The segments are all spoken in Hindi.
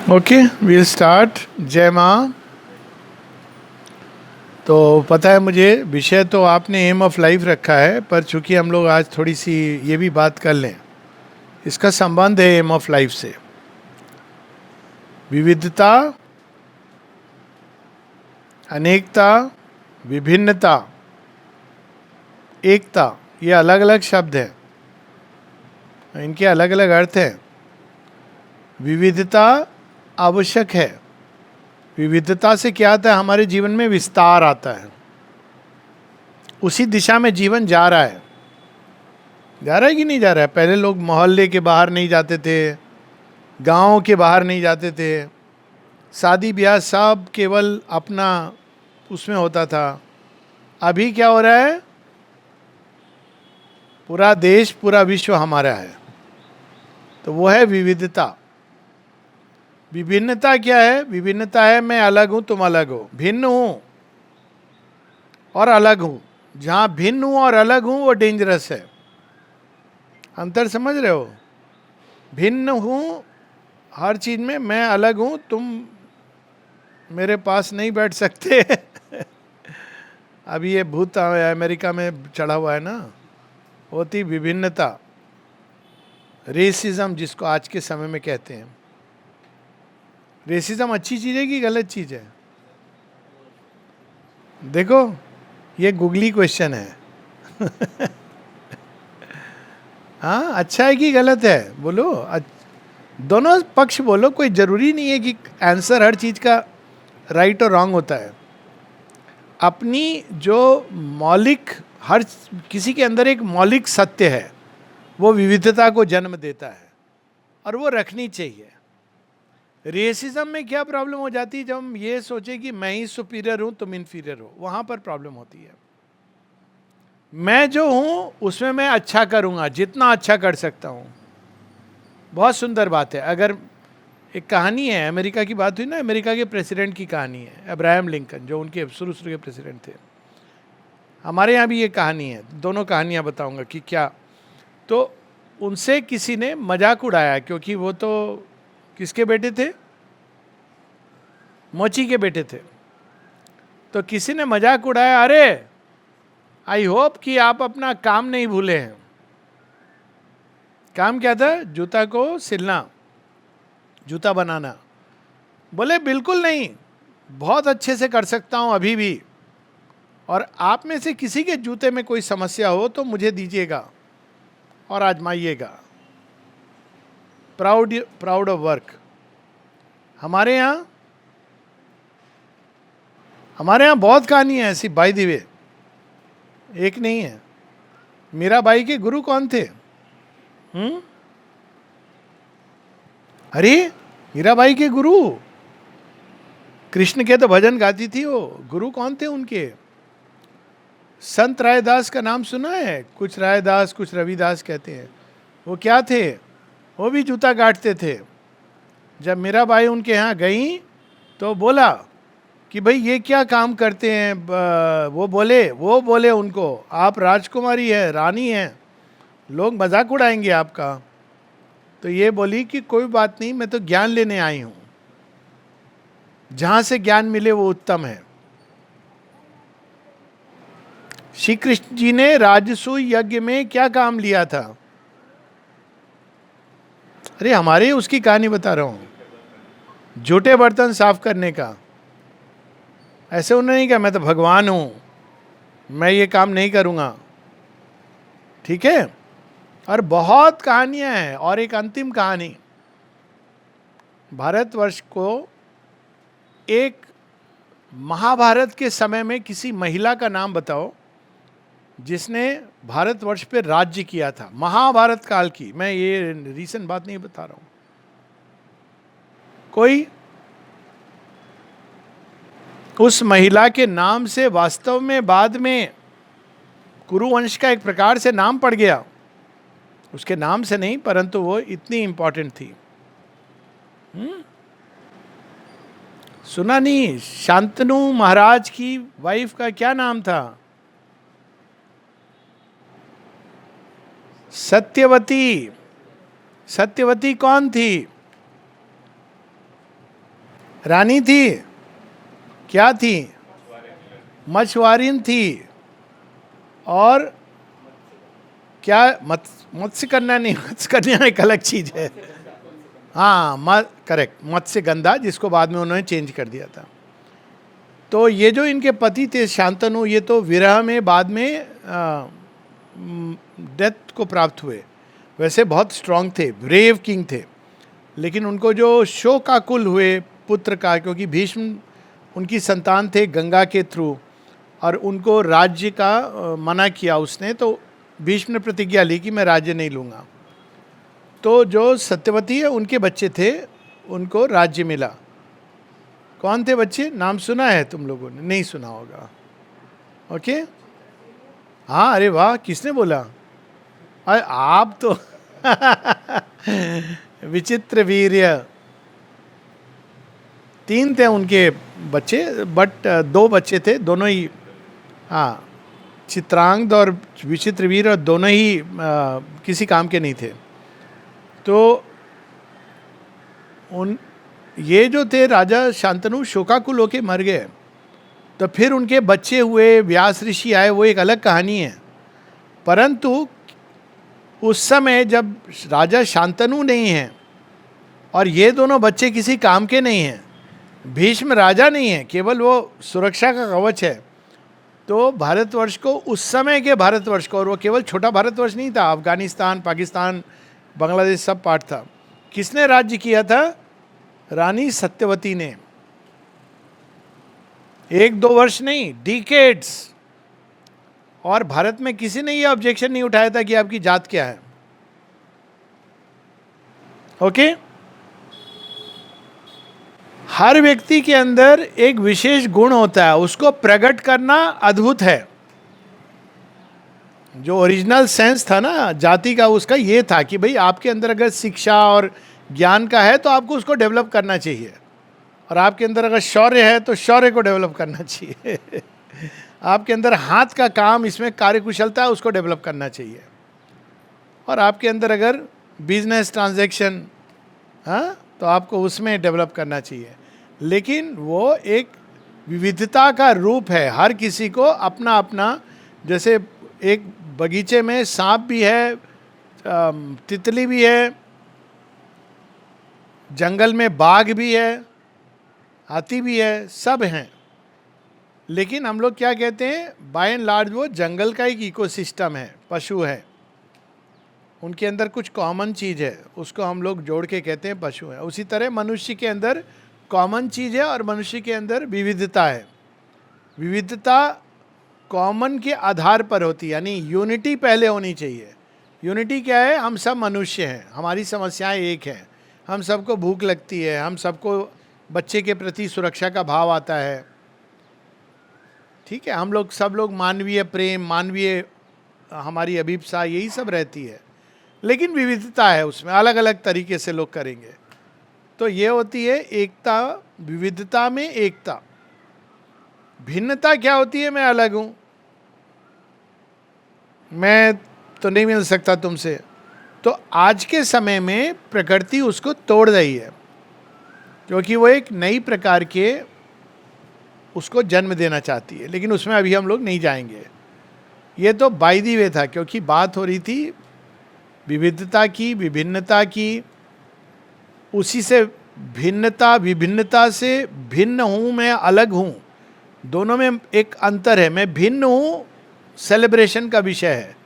Okay, we'll start. जय माँ। तो पता है मुझे, विषय तो आपने एम ऑफ लाइफ रखा है, पर चूंकि हम लोग आज थोड़ी सी ये भी बात कर लें, इसका संबंध है एम ऑफ लाइफ से। विविधता, अनेकता, विभिन्नता, एकता, ये अलग अलग शब्द हैं, इनके अलग अलग अर्थ हैं। विविधता आवश्यक है। विविधता से क्या आता है? हमारे जीवन में विस्तार आता है। उसी दिशा में जीवन जा रहा है। जा रहा है कि नहीं जा रहा है? पहले लोग मोहल्ले के बाहर नहीं जाते थे, गांव के बाहर नहीं जाते थे, शादी ब्याह सब केवल अपना उसमें होता था। अभी क्या हो रहा है? पूरा देश, पूरा विश्व हमारा है। तो वो है विविधता। विभिन्नता क्या है? विभिन्नता है मैं अलग हूं, तुम अलग हो। भिन्न हूं और अलग हूं। जहां भिन्न हूं और अलग हूं वो डेंजरस है। अंतर समझ रहे हो? भिन्न हूं हर चीज में, मैं अलग हूं, तुम मेरे पास नहीं बैठ सकते। अभी ये भूत अमेरिका में चढ़ा हुआ है ना, होती विभिन्नता, रेसिज्म जिसको आज के समय में कहते हैं। रेसिज्म अच्छी चीज है कि गलत चीज है? देखो, ये गूगली क्वेश्चन है। हाँ, अच्छा है कि गलत है? बोलो। दोनों पक्ष बोलो, कोई जरूरी नहीं है कि आंसर हर चीज का राइट और रॉन्ग होता है। अपनी जो मौलिक, हर किसी के अंदर एक मौलिक सत्य है, वो विविधता को जन्म देता है और वो रखनी चाहिए। रेसिज्म में क्या प्रॉब्लम हो जाती है? जब हम ये सोचे कि मैं ही सुपीरियर हूं, तुम इन्फीरियर हो, वहां पर प्रॉब्लम होती है। मैं जो हूं उसमें मैं अच्छा करूंगा, जितना अच्छा कर सकता हूं। बहुत सुंदर बात है। अगर एक कहानी है, अमेरिका की बात हुई ना, अमेरिका के प्रेसिडेंट की कहानी है, अब्राहम लिंकन, जो उनके शुरू शुरू के प्रेसिडेंट थे। हमारे यहाँ भी ये कहानी है, दोनों कहानियाँ बताऊंगा कि क्या। तो उनसे किसी ने मजाक उड़ाया, क्योंकि वो तो किसके बेटे थे? मोची के बेटे थे। तो किसी ने मजाक उड़ाया, अरे आई होप कि आप अपना काम नहीं भूले हैं। काम क्या था? जूता को सिलना, जूता बनाना। बोले बिल्कुल नहीं, बहुत अच्छे से कर सकता हूं अभी भी, और आप में से किसी के जूते में कोई समस्या हो तो मुझे दीजिएगा और आजमाइएगा। Proud of work. हमारे यहाँ बहुत कहानी है ऐसी, बाय द वे, एक नहीं है। मीराबाई के गुरु कौन थे? अरे, मीराबाई के गुरु कृष्ण के तो भजन गाती थी वो। गुरु कौन थे उनके? संत रायदास का नाम सुना है? कुछ रायदास, कुछ रविदास कहते हैं। वो क्या थे? वो भी जूता काटते थे। जब मीराबाई उनके यहाँ गई तो बोला कि भाई ये क्या काम करते हैं? वो बोले उनको, आप राजकुमारी है, रानी है, लोग मजाक उड़ाएंगे आपका। तो ये बोली कि कोई बात नहीं, मैं तो ज्ञान लेने आई हूं, जहां से ज्ञान मिले वो उत्तम है। श्री कृष्ण जी ने राजसूय यज्ञ में क्या काम लिया था? अरे, हमारे उसकी कहानी बता रहा हूं, जूठे बर्तन साफ करने का। ऐसे उन्होंने नहीं कहा मैं तो भगवान हूं, मैं ये काम नहीं करूंगा। ठीक है? और बहुत कहानियां हैं। और एक अंतिम कहानी, भारतवर्ष को एक महाभारत के समय में किसी महिला का नाम बताओ जिसने भारतवर्ष पे राज्य किया था, महाभारत काल की। मैं ये रीसेंट बात नहीं बता रहा हूं। कोई उस महिला के नाम से वास्तव में बाद में कुरुवंश का एक प्रकार से नाम पड़ गया, उसके नाम से नहीं, परंतु वो इतनी इंपॉर्टेंट थी। सुना नहीं? शांतनु महाराज की वाइफ का क्या नाम था? सत्यवती। सत्यवती कौन थी? रानी थी, क्या थी? मछुआरिन थी। और क्या मत्स्य कन्या नहीं, मत्स्य कन्या एक अलग चीज है। हाँ, करेक्ट, मत्स्य गंधा, जिसको बाद में उन्होंने चेंज कर दिया था। तो ये जो इनके पति थे शांतनु, ये तो विरह में बाद में डेथ को प्राप्त हुए। वैसे बहुत स्ट्रांग थे, ब्रेव किंग थे, लेकिन उनको जो शोकाकुल हुए पुत्र का, क्योंकि भीष्म उनकी संतान थे गंगा के थ्रू, और उनको राज्य का मना किया उसने, तो भीष्म ने प्रतिज्ञा ली कि मैं राज्य नहीं लूँगा। तो जो सत्यवती है उनके बच्चे थे, उनको राज्य मिला। कौन थे बच्चे? नाम सुना है तुम लोगों ने? नहीं सुना होगा। ओके, हाँ, अरे वाह, किसने बोला? अरे आप तो विचित्र वीर्य। 3 थे उनके बच्चे, बट 2 बच्चे थे, दोनों ही, हाँ, चित्रांगद और विचित्रवीर, और दोनों ही किसी काम के नहीं थे। तो ये जो थे राजा शांतनु, शोकाकुल होके मर गए। तो फिर उनके बच्चे हुए, व्यास ऋषि आए, वो एक अलग कहानी है। परंतु उस समय जब राजा शांतनु नहीं है और ये दोनों बच्चे किसी काम के नहीं हैं, भीष्म राजा नहीं है, केवल वो सुरक्षा का कवच है, तो भारतवर्ष को, उस समय के भारतवर्ष को, और वो केवल छोटा भारतवर्ष नहीं था, अफगानिस्तान, पाकिस्तान, बांग्लादेश सब पार्ट था, किसने राज्य किया था? रानी सत्यवती ने। 1-2 वर्ष नहीं, डिकेड्स। और भारत में किसी ने ये ऑब्जेक्शन नहीं उठाया था कि आपकी जात क्या है। ओके? हर व्यक्ति के अंदर एक विशेष गुण होता है, उसको प्रकट करना अद्भुत है। जो ओरिजिनल सेंस था ना जाति का, उसका ये था कि भाई आपके अंदर अगर शिक्षा और ज्ञान का है तो आपको उसको डेवलप करना चाहिए, और आपके अंदर अगर शौर्य है तो शौर्य को डेवलप करना चाहिए। आपके अंदर हाथ का काम, इसमें कार्यकुशलता है, उसको डेवलप करना चाहिए। और आपके अंदर अगर बिजनेस ट्रांजैक्शन, हाँ, तो आपको उसमें डेवलप करना चाहिए। लेकिन वो एक विविधता का रूप है, हर किसी को अपना अपना, जैसे एक बगीचे में सांप भी है, तितली भी है, जंगल में बाघ भी है, हाथी भी है, सब हैं। लेकिन हम लोग क्या कहते हैं, बाय एंड लार्ज वो जंगल का एक इकोसिस्टम है, पशु है, उनके अंदर कुछ कॉमन चीज़ है, उसको हम लोग जोड़ के कहते हैं पशु है। उसी तरह मनुष्य के अंदर कॉमन चीज़ है और मनुष्य के अंदर विविधता है। विविधता कॉमन के आधार पर होती है, यानी यूनिटी पहले होनी चाहिए। यूनिटी क्या है? हम सब मनुष्य हैं, हमारी समस्याएं एक हैं, हम सबको भूख लगती है, हम सबको बच्चे के प्रति सुरक्षा का भाव आता है, ठीक है, हम लोग सब लोग मानवीय प्रेम, मानवीय हमारी अभिप्सा, यही सब रहती है। लेकिन विविधता है उसमें, अलग अलग तरीके से लोग करेंगे। तो ये होती है एकता, विविधता में एकता। भिन्नता क्या होती है? मैं अलग हूँ, मैं तो नहीं मिल सकता तुमसे। तो आज के समय में प्रकृति उसको तोड़ रही है, क्योंकि वो एक नई प्रकार के उसको जन्म देना चाहती है। लेकिन उसमें अभी हम लोग नहीं जाएंगे, ये तो बाय द वे था, क्योंकि बात हो रही थी विविधता की, विभिन्नता की। उसी से भिन्नता, विभिन्नता से भिन्न हूँ, मैं अलग हूँ, दोनों में एक अंतर है। मैं भिन्न हूँ, सेलिब्रेशन का विषय है।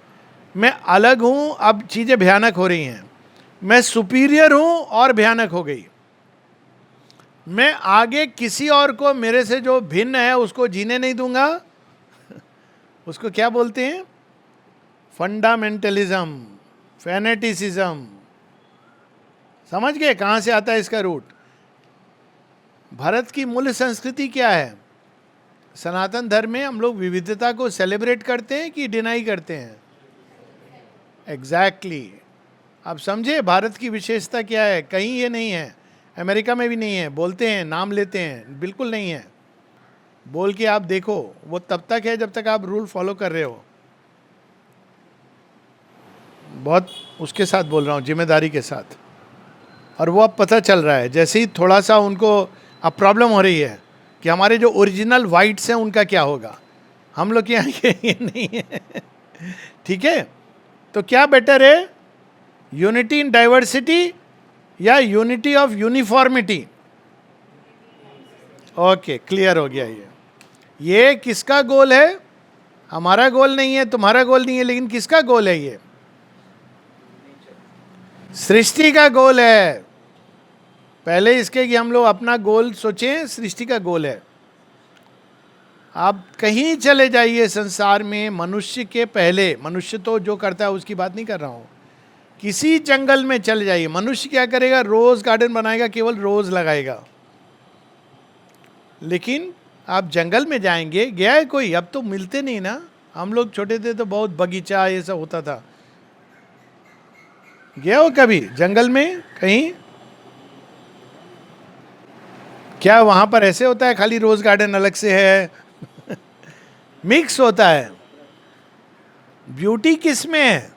मैं अलग हूँ, अब चीज़ें भयानक हो रही हैं। मैं सुपीरियर हूँ और भयानक हो गई। मैं आगे किसी और को, मेरे से जो भिन्न है, उसको जीने नहीं दूंगा। उसको क्या बोलते हैं? Fundamentalism, fanaticism. समझ गए कहाँ से आता है इसका रूट? भारत की मूल संस्कृति क्या है? सनातन धर्म में हम लोग विविधता को सेलिब्रेट करते हैं कि डिनाई करते हैं? एग्जैक्टली। आप समझे भारत की विशेषता क्या है? कहीं ये नहीं है, अमेरिका में भी नहीं है। बोलते हैं, नाम लेते हैं, बिल्कुल नहीं है। बोल के आप देखो, वो तब तक है जब तक आप रूल फॉलो कर रहे हो। बहुत उसके साथ बोल रहा हूँ, जिम्मेदारी के साथ। और वो अब पता चल रहा है, जैसे ही थोड़ा सा उनको अब प्रॉब्लम हो रही है कि हमारे जो ओरिजिनल वाइट्स हैं उनका क्या होगा, हम लोग के यहाँ ये नहीं है। ठीक है, तो क्या बेटर है, यूनिटी इन डाइवर्सिटी या unity of uniformity? Okay, clear हो गया ये किसका गोल है? हमारा गोल नहीं है, तुम्हारा गोल नहीं है, लेकिन किसका गोल है? ये सृष्टि का गोल है। पहले इसके कि हम लोग अपना गोल सोचें, सृष्टि का गोल है। आप कहीं चले जाइए संसार में, मनुष्य के पहले, मनुष्य तो जो करता है उसकी बात नहीं कर रहा हूं, किसी जंगल में चले जाइए, मनुष्य क्या करेगा? रोज गार्डन बनाएगा, केवल रोज लगाएगा। लेकिन आप जंगल में जाएंगे, गया है कोई? अब तो मिलते नहीं ना। हम लोग छोटे थे तो बहुत बगीचा ये सब होता था। गया हो कभी जंगल में कहीं? क्या वहां पर ऐसे होता है खाली रोज गार्डन अलग से है? मिक्स होता है। ब्यूटी किस में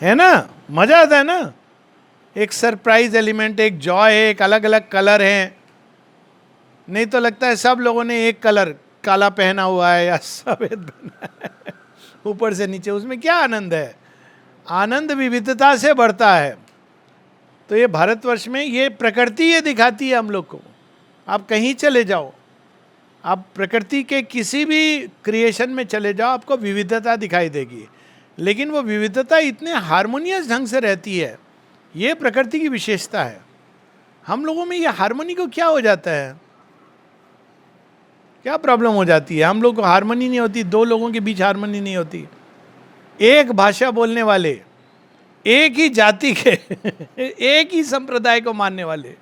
है ना? मजा आता है ना, एक सरप्राइज एलिमेंट, एक जॉय है, एक अलग अलग कलर है। नहीं तो लगता है सब लोगों ने एक कलर काला पहना हुआ है या सफेद पहना है ऊपर से नीचे। उसमें क्या आनंद है? आनंद विविधता से बढ़ता है। तो ये भारतवर्ष में ये प्रकृति ये दिखाती है हम लोग को। आप कहीं चले जाओ, आप प्रकृति के किसी भी क्रिएशन में चले जाओ, आपको विविधता दिखाई देगी। लेकिन वो विविधता इतने हार्मोनियस ढंग से रहती है, ये प्रकृति की विशेषता है। हम लोगों में ये हार्मोनी को क्या हो जाता है? क्या प्रॉब्लम हो जाती है? हम लोग को हार्मनी नहीं होती, दो लोगों के बीच हार्मनी नहीं होती। एक भाषा बोलने वाले, एक ही जाति के एक ही संप्रदाय को मानने वाले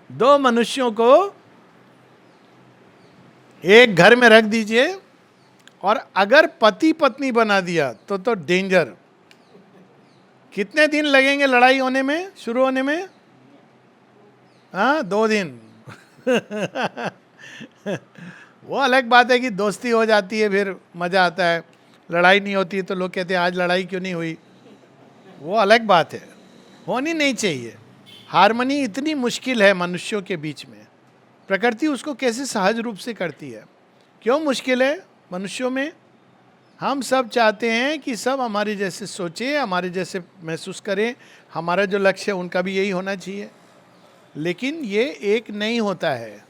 दो मनुष्यों को एक घर में रख दीजिए, और अगर पति पत्नी बना दिया तो डेंजर। कितने दिन लगेंगे लड़ाई होने में, शुरू होने में? हाँ, 2 दिन वो अलग बात है कि दोस्ती हो जाती है, फिर मजा आता है। लड़ाई नहीं होती तो लोग कहते हैं आज लड़ाई क्यों नहीं हुई, वो अलग बात है। होनी नहीं चाहिए। हार्मनी इतनी मुश्किल है मनुष्यों के बीच में, प्रकृति उसको कैसे सहज रूप से करती है। क्यों मुश्किल है मनुष्यों में? हम सब चाहते हैं कि सब हमारे जैसे सोचें, हमारे जैसे महसूस करें, हमारा जो लक्ष्य है उनका भी यही होना चाहिए। लेकिन ये एक नहीं होता है,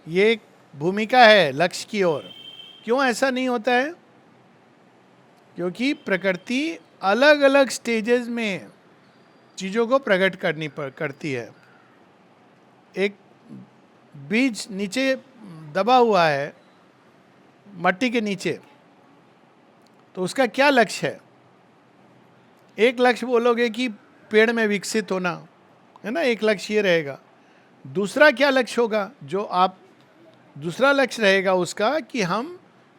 ये एक भूमिका है लक्ष्य की ओर। क्यों ऐसा नहीं होता है? क्योंकि प्रकृति अलग अलग स्टेजेस में चीज़ों को प्रकट करती है। एक बीज नीचे दबा हुआ है मट्टी के नीचे, तो उसका क्या लक्ष्य है? एक लक्ष्य बोलोगे कि पेड़ में विकसित होना, है ना, एक लक्ष्य ये रहेगा। दूसरा क्या लक्ष्य होगा जो आप, दूसरा लक्ष्य रहेगा उसका कि हम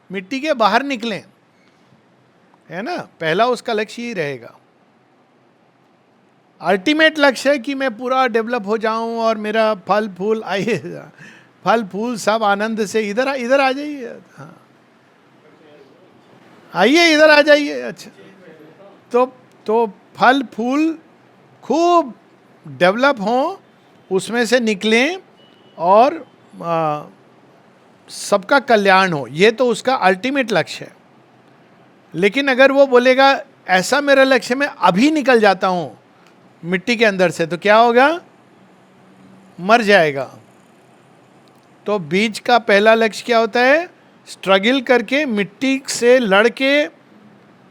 मिट्टी के बाहर निकलें, है ना। पहला उसका लक्ष्य ही रहेगा। अल्टीमेट लक्ष्य है कि मैं पूरा डेवलप हो जाऊं और मेरा फल फूल आइए, फल फूल सब आनंद से इधर आ जाइए। हाँ, आइए इधर आ जाइए। अच्छा, तो फल फूल खूब डेवलप हों, उसमें से निकलें और सबका कल्याण हो, ये तो उसका अल्टीमेट लक्ष्य है। लेकिन अगर वो बोलेगा ऐसा मेरा लक्ष्य, मैं अभी निकल जाता हूं मिट्टी के अंदर से, तो क्या होगा? मर जाएगा। तो बीज का पहला लक्ष्य क्या होता है? स्ट्रगल करके, मिट्टी से लड़के,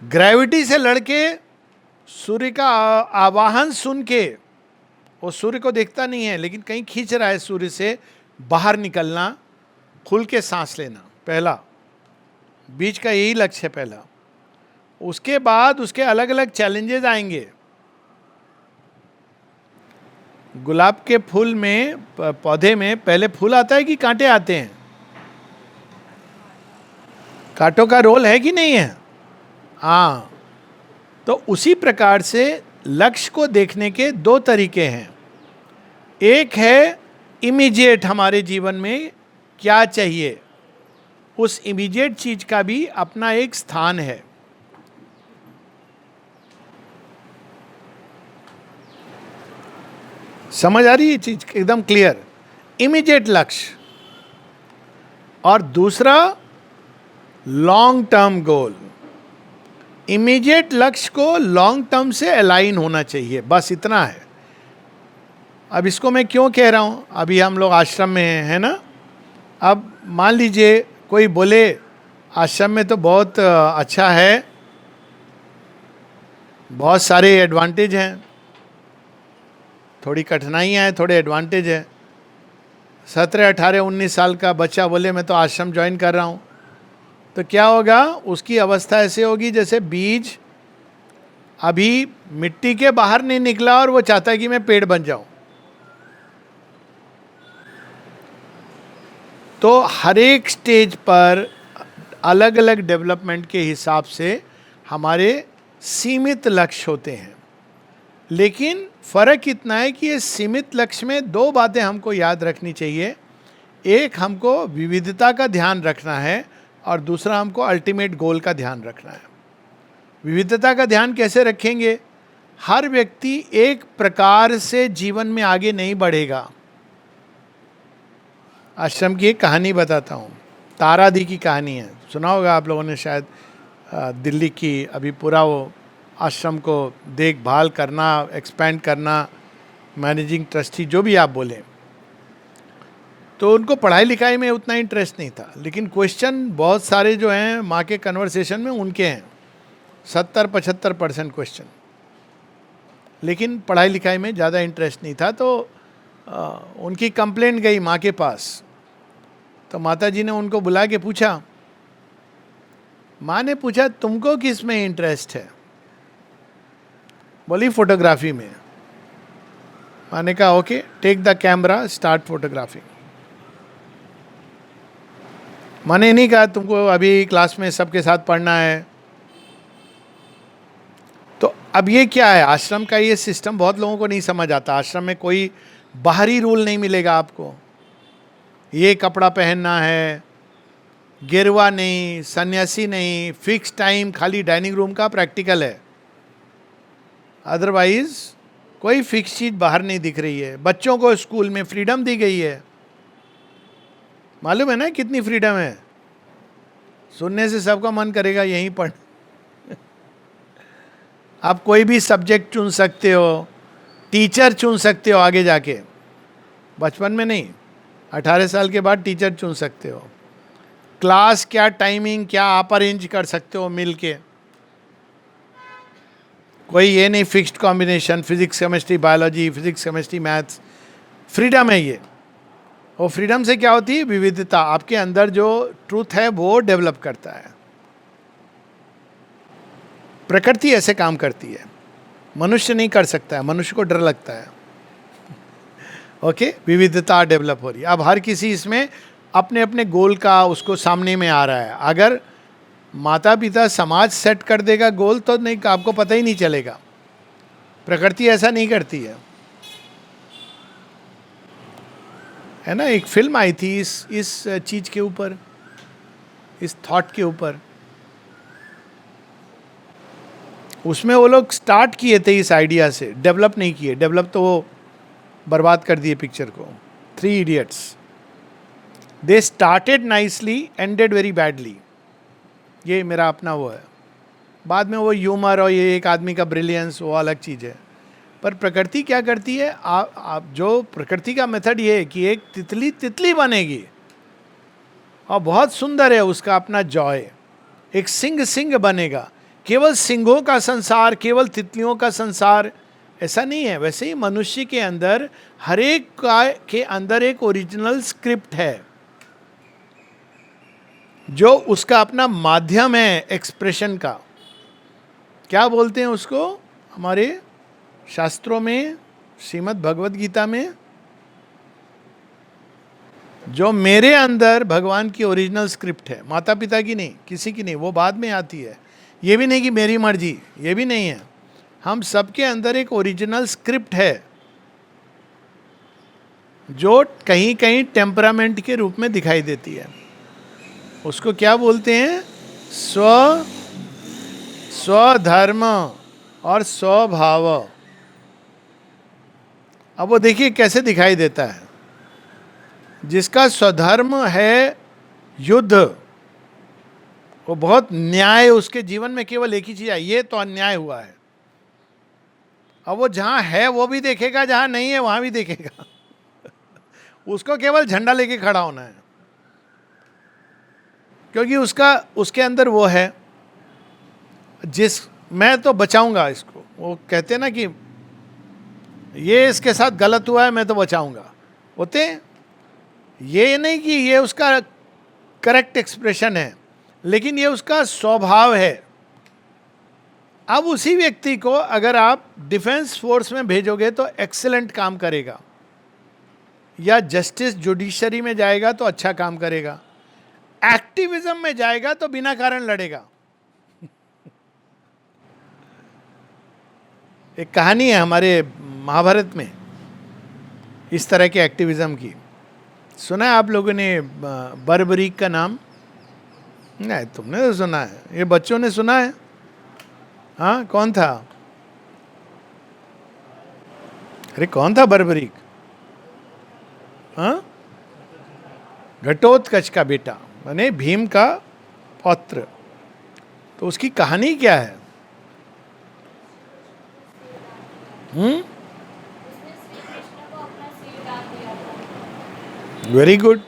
ग्रेविटी से लड़के, सूर्य का आवाहन सुन के, वो सूर्य को देखता नहीं है लेकिन कहीं खींच रहा है सूर्य से, बाहर निकलना, खुल के सांस लेना, पहला बीज का यही लक्ष्य है पहला। उसके बाद उसके अलग अलग चैलेंजेस आएंगे। गुलाब के फूल में, पौधे में पहले फूल आता है कि कांटे आते हैं? कांटों का रोल है कि नहीं है? हाँ। तो उसी प्रकार से लक्ष्य को देखने के 2 तरीके हैं। एक है इमीडिएट, हमारे जीवन में क्या चाहिए, उस इमीडिएट चीज का भी अपना एक स्थान है। समझ आ रही है ये चीज एकदम क्लियर? इमीडिएट लक्ष्य, और दूसरा लॉन्ग टर्म गोल। इमीडिएट लक्ष्य को लॉन्ग टर्म से अलाइन होना चाहिए, बस इतना है। अब इसको मैं क्यों कह रहा हूं, अभी हम लोग आश्रम में हैं, है ना? अब मान लीजिए कोई बोले आश्रम में तो बहुत अच्छा है, बहुत सारे एडवांटेज हैं, थोड़ी कठिनाइयाँ हैं, थोड़े एडवांटेज है। 17, 18, 19 साल का बच्चा बोले मैं तो आश्रम ज्वाइन कर रहा हूँ, तो क्या होगा? उसकी अवस्था ऐसे होगी जैसे बीज अभी मिट्टी के बाहर नहीं निकला और वो चाहता है कि मैं पेड़ बन जाऊं। तो हर एक स्टेज पर अलग अलग डेवलपमेंट के हिसाब से हमारे सीमित लक्ष्य होते हैं, लेकिन फर्क इतना है कि ये सीमित लक्ष्य में दो बातें हमको याद रखनी चाहिए। एक, हमको विविधता का ध्यान रखना है, और दूसरा हमको अल्टीमेट गोल का ध्यान रखना है। विविधता का ध्यान कैसे रखेंगे? हर व्यक्ति एक प्रकार से जीवन में आगे नहीं बढ़ेगा। आश्रम की एक कहानी बताता हूँ, तारादी की कहानी है, सुना होगा आप लोगों ने शायद। दिल्ली की अभी पूरा वो आश्रम को देखभाल करना, एक्सपेंड करना, मैनेजिंग ट्रस्टी जो भी आप बोलें, तो उनको पढ़ाई लिखाई में उतना इंटरेस्ट नहीं था, लेकिन क्वेश्चन बहुत सारे जो हैं माँ के कन्वर्सेशन में उनके हैं, 70-75% क्वेश्चन, लेकिन पढ़ाई लिखाई में ज़्यादा इंटरेस्ट नहीं था। तो उनकी कंप्लेंट गई माँ के पास, तो माता जी ने उनको बुला के पूछा, माँ ने पूछा तुमको किस में इंटरेस्ट है? बोली फोटोग्राफी में। माँ ने कहा okay, take the camera, start photography. माँ ने नहीं कहा तुमको अभी क्लास में सबके साथ पढ़ना है। तो अब ये क्या है, आश्रम का ये सिस्टम बहुत लोगों को नहीं समझ आता। आश्रम में कोई बाहरी रूल नहीं मिलेगा आपको, ये कपड़ा पहनना है, गिरवा नहीं, सन्यासी नहीं, फिक्स टाइम, खाली डाइनिंग रूम का प्रैक्टिकल है, अदरवाइज कोई फिक्स चीज बाहर नहीं दिख रही है। बच्चों को स्कूल में फ्रीडम दी गई है, मालूम है ना कितनी फ्रीडम है? सुनने से सबका मन करेगा यहीं पढ़। आप कोई भी सब्जेक्ट चुन सकते हो, टीचर चुन सकते हो आगे जाके, बचपन में नहीं, 18 साल के बाद टीचर चुन सकते हो। क्लास क्या टाइमिंग क्या आप अरेंज कर सकते हो मिल के, कोई ये नहीं fixed combination, physics chemistry biology, physics chemistry maths, freedom है ये। और फ्रीडम से क्या होती है? विविधता, आपके अंदर जो ट्रूथ है वो डेवलप करता है। प्रकृति ऐसे काम करती है, मनुष्य नहीं कर सकता है, मनुष्य को डर लगता है। ओके, विविधता डेवलप हो रही है। अब हर किसी इसमें अपने अपने गोल का उसको सामने में आ रहा है। अगर माता पिता समाज सेट कर देगा गोल तो नहीं, आपको पता ही नहीं चलेगा। प्रकृति ऐसा नहीं करती है ना। एक फिल्म आई थी इस चीज के ऊपर, इस थॉट के ऊपर, उसमें वो लोग स्टार्ट किए थे इस आइडिया से, डेवलप नहीं किए। डेवलप तो वो बर्बाद कर दिए पिक्चर को। 3 idiots, they started nicely, ended very badly. ये मेरा अपना वो है। बाद में वो ह्यूमर और ये एक आदमी का ब्रिलियंस वो अलग चीज़ है। पर प्रकृति क्या करती है, आप जो प्रकृति का मेथड ये है कि एक तितली तितली बनेगी और बहुत सुंदर है उसका अपना जॉय। एक सिंह सिंह बनेगा, केवल सिंहों का संसार, केवल तितलियों का संसार, ऐसा नहीं है। वैसे ही मनुष्य के अंदर हर एक के अंदर एक ओरिजिनल स्क्रिप्ट है, जो उसका अपना माध्यम है एक्सप्रेशन का। क्या बोलते हैं उसको हमारे शास्त्रों में, श्रीमद् भगवद गीता में, जो मेरे अंदर भगवान की ओरिजिनल स्क्रिप्ट है, माता पिता की नहीं, किसी की नहीं, वो बाद में आती है। ये भी नहीं कि मेरी मर्जी, ये भी नहीं है। हम सबके अंदर एक ओरिजिनल स्क्रिप्ट है जो कहीं कहीं टेम्परामेंट के रूप में दिखाई देती है। उसको क्या बोलते हैं? स्वधर्म और स्वभाव। अब वो देखिए कैसे दिखाई देता है। जिसका स्वधर्म है युद्ध, वो बहुत न्याय, उसके जीवन में केवल एक ही चीज है, ये तो अन्याय हुआ है। अब वो जहां है वो भी देखेगा, जहां नहीं है वहां भी देखेगा। उसको केवल झंडा लेके खड़ा होना है, क्योंकि उसके अंदर वो है, मैं तो बचाऊंगा इसको। वो कहते हैं ना कि ये इसके साथ गलत हुआ है, मैं तो बचाऊंगा। होते हैं, ये नहीं कि ये उसका करेक्ट एक्सप्रेशन है, लेकिन ये उसका स्वभाव है। अब उसी व्यक्ति को अगर आप डिफेंस फोर्स में भेजोगे तो एक्सीलेंट काम करेगा, या जस्टिस जुडिशरी में जाएगा तो अच्छा काम करेगा, एक्टिविज्म में जाएगा तो बिना कारण लड़ेगा। एक कहानी है हमारे महाभारत में इस तरह के एक्टिविज्म की। सुना है आप लोगों ने बर्बरीक का नाम? नहीं, तुमने तो सुना है, ये बच्चों ने सुना है। हाँ, कौन था? अरे कौन था बर्बरीक? हाँ, घटोत्कच का बेटा, माने भीम का पौत्र। तो उसकी कहानी क्या है? Very good.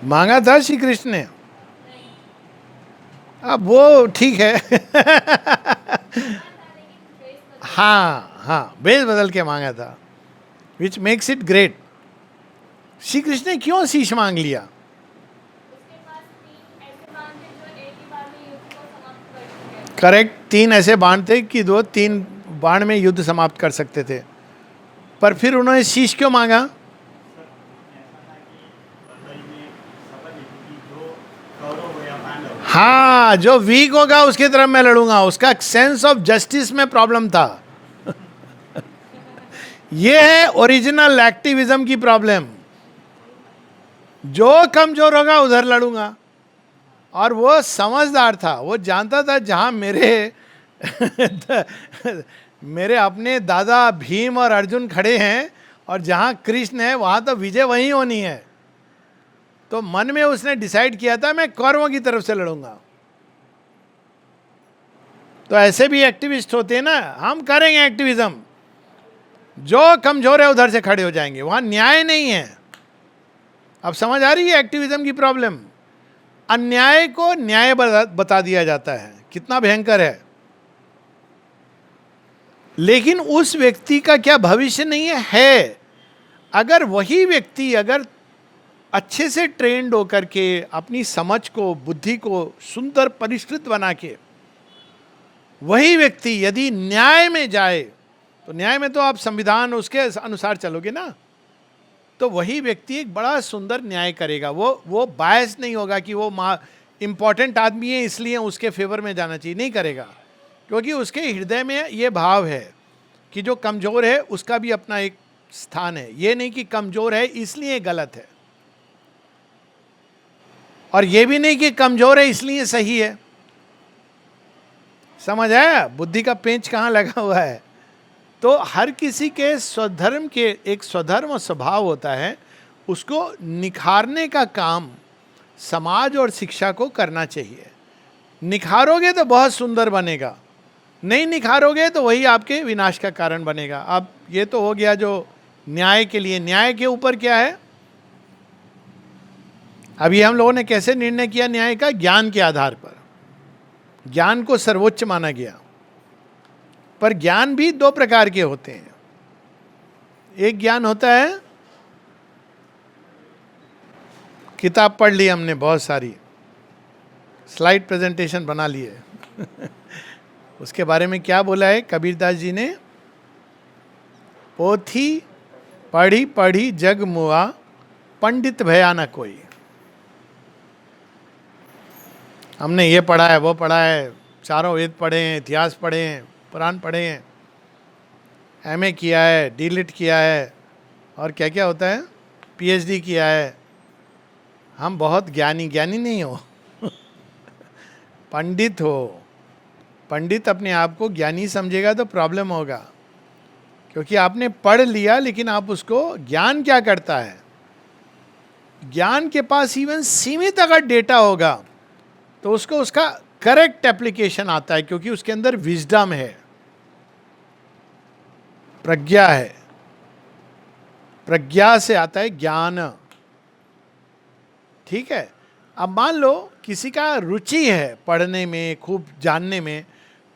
मांगा था श्री कृष्ण ने? अब वो ठीक है। हाँ हाँ, बेस बदल के मांगा था, which makes it great. Shri Krishna ने क्यों शीश मांग लिया? करेक्ट, 3 ऐसे बाण थे कि 3 बाण में युद्ध समाप्त कर सकते थे, पर फिर उन्होंने शीश क्यों मांगा? हाँ, जो वीक होगा उसकी तरफ मैं लड़ूंगा। उसका सेंस ऑफ जस्टिस में प्रॉब्लम था। ये है ओरिजिनल एक्टिविज्म की प्रॉब्लम। जो कमजोर होगा उधर लड़ूंगा। और वो समझदार था, वो जानता था जहां मेरे अपने दादा भीम और अर्जुन खड़े हैं और जहां कृष्ण है वहां तो विजय वहीं होनी है। तो मन में उसने डिसाइड किया था मैं कौरवों की तरफ से लड़ूंगा। तो ऐसे भी एक्टिविस्ट होते हैं ना, हम करेंगे एक्टिविज्म, जो कमजोर है उधर से खड़े हो जाएंगे, वहां न्याय नहीं है। अब समझ आ रही है एक्टिविज्म की प्रॉब्लम? अन्याय को न्याय बता दिया जाता है, कितना भयंकर है। लेकिन उस व्यक्ति का क्या भविष्य नहीं है? अगर वही व्यक्ति अगर अच्छे से ट्रेंड होकर के अपनी समझ को, बुद्धि को सुंदर परिष्कृत बना के, वही व्यक्ति यदि न्याय में जाए, तो न्याय में तो आप संविधान उसके अनुसार चलोगे ना, तो वही व्यक्ति एक बड़ा सुंदर न्याय करेगा। वो बायस नहीं होगा कि वो इंपॉर्टेंट आदमी है इसलिए उसके फेवर में जाना चाहिए, नहीं करेगा। क्योंकि उसके हृदय में ये भाव है कि जो कमजोर है उसका भी अपना एक स्थान है। ये नहीं कि कमजोर है इसलिए गलत है, और ये भी नहीं कि कमजोर है इसलिए सही है। समझ आया बुद्धि का पेंच कहाँ लगा हुआ है? तो हर किसी के स्वधर्म के एक स्वधर्म स्वभाव होता है, उसको निखारने का काम समाज और शिक्षा को करना चाहिए। निखारोगे तो बहुत सुंदर बनेगा, नहीं निखारोगे तो वही आपके विनाश का कारण बनेगा। अब ये तो हो गया जो न्याय के लिए। न्याय के ऊपर क्या है? अभी हम लोगों ने कैसे निर्णय किया न्याय का? ज्ञान के आधार पर। ज्ञान को सर्वोच्च माना गया, पर ज्ञान भी 2 प्रकार के होते हैं। एक ज्ञान होता है, किताब पढ़ ली हमने बहुत सारी, स्लाइड प्रेजेंटेशन बना लिए। उसके बारे में क्या बोला है कबीरदास जी ने? पोथी पढ़ी पढ़ी जग मुआ, पंडित भया न कोई। हमने ये पढ़ा है, वो पढ़ा है, चारों वेद पढ़े हैं, इतिहास पढ़े हैं, पुराण पढ़े हैं, एमए किया है, डीलिट किया है, और क्या क्या होता है, पीएचडी किया है। हम बहुत ज्ञानी नहीं हो। पंडित हो। पंडित अपने आप को ज्ञानी समझेगा तो प्रॉब्लम होगा, क्योंकि आपने पढ़ लिया, लेकिन आप उसको, ज्ञान क्या करता है, ज्ञान के पास इवन सीमित अगर डेटा होगा तो उसको उसका करेक्ट एप्लीकेशन आता है, क्योंकि उसके अंदर विजडम है, प्रज्ञा है, प्रज्ञा से आता है ज्ञान। ठीक है। अब मान लो किसी का रुचि है पढ़ने में, खूब जानने में,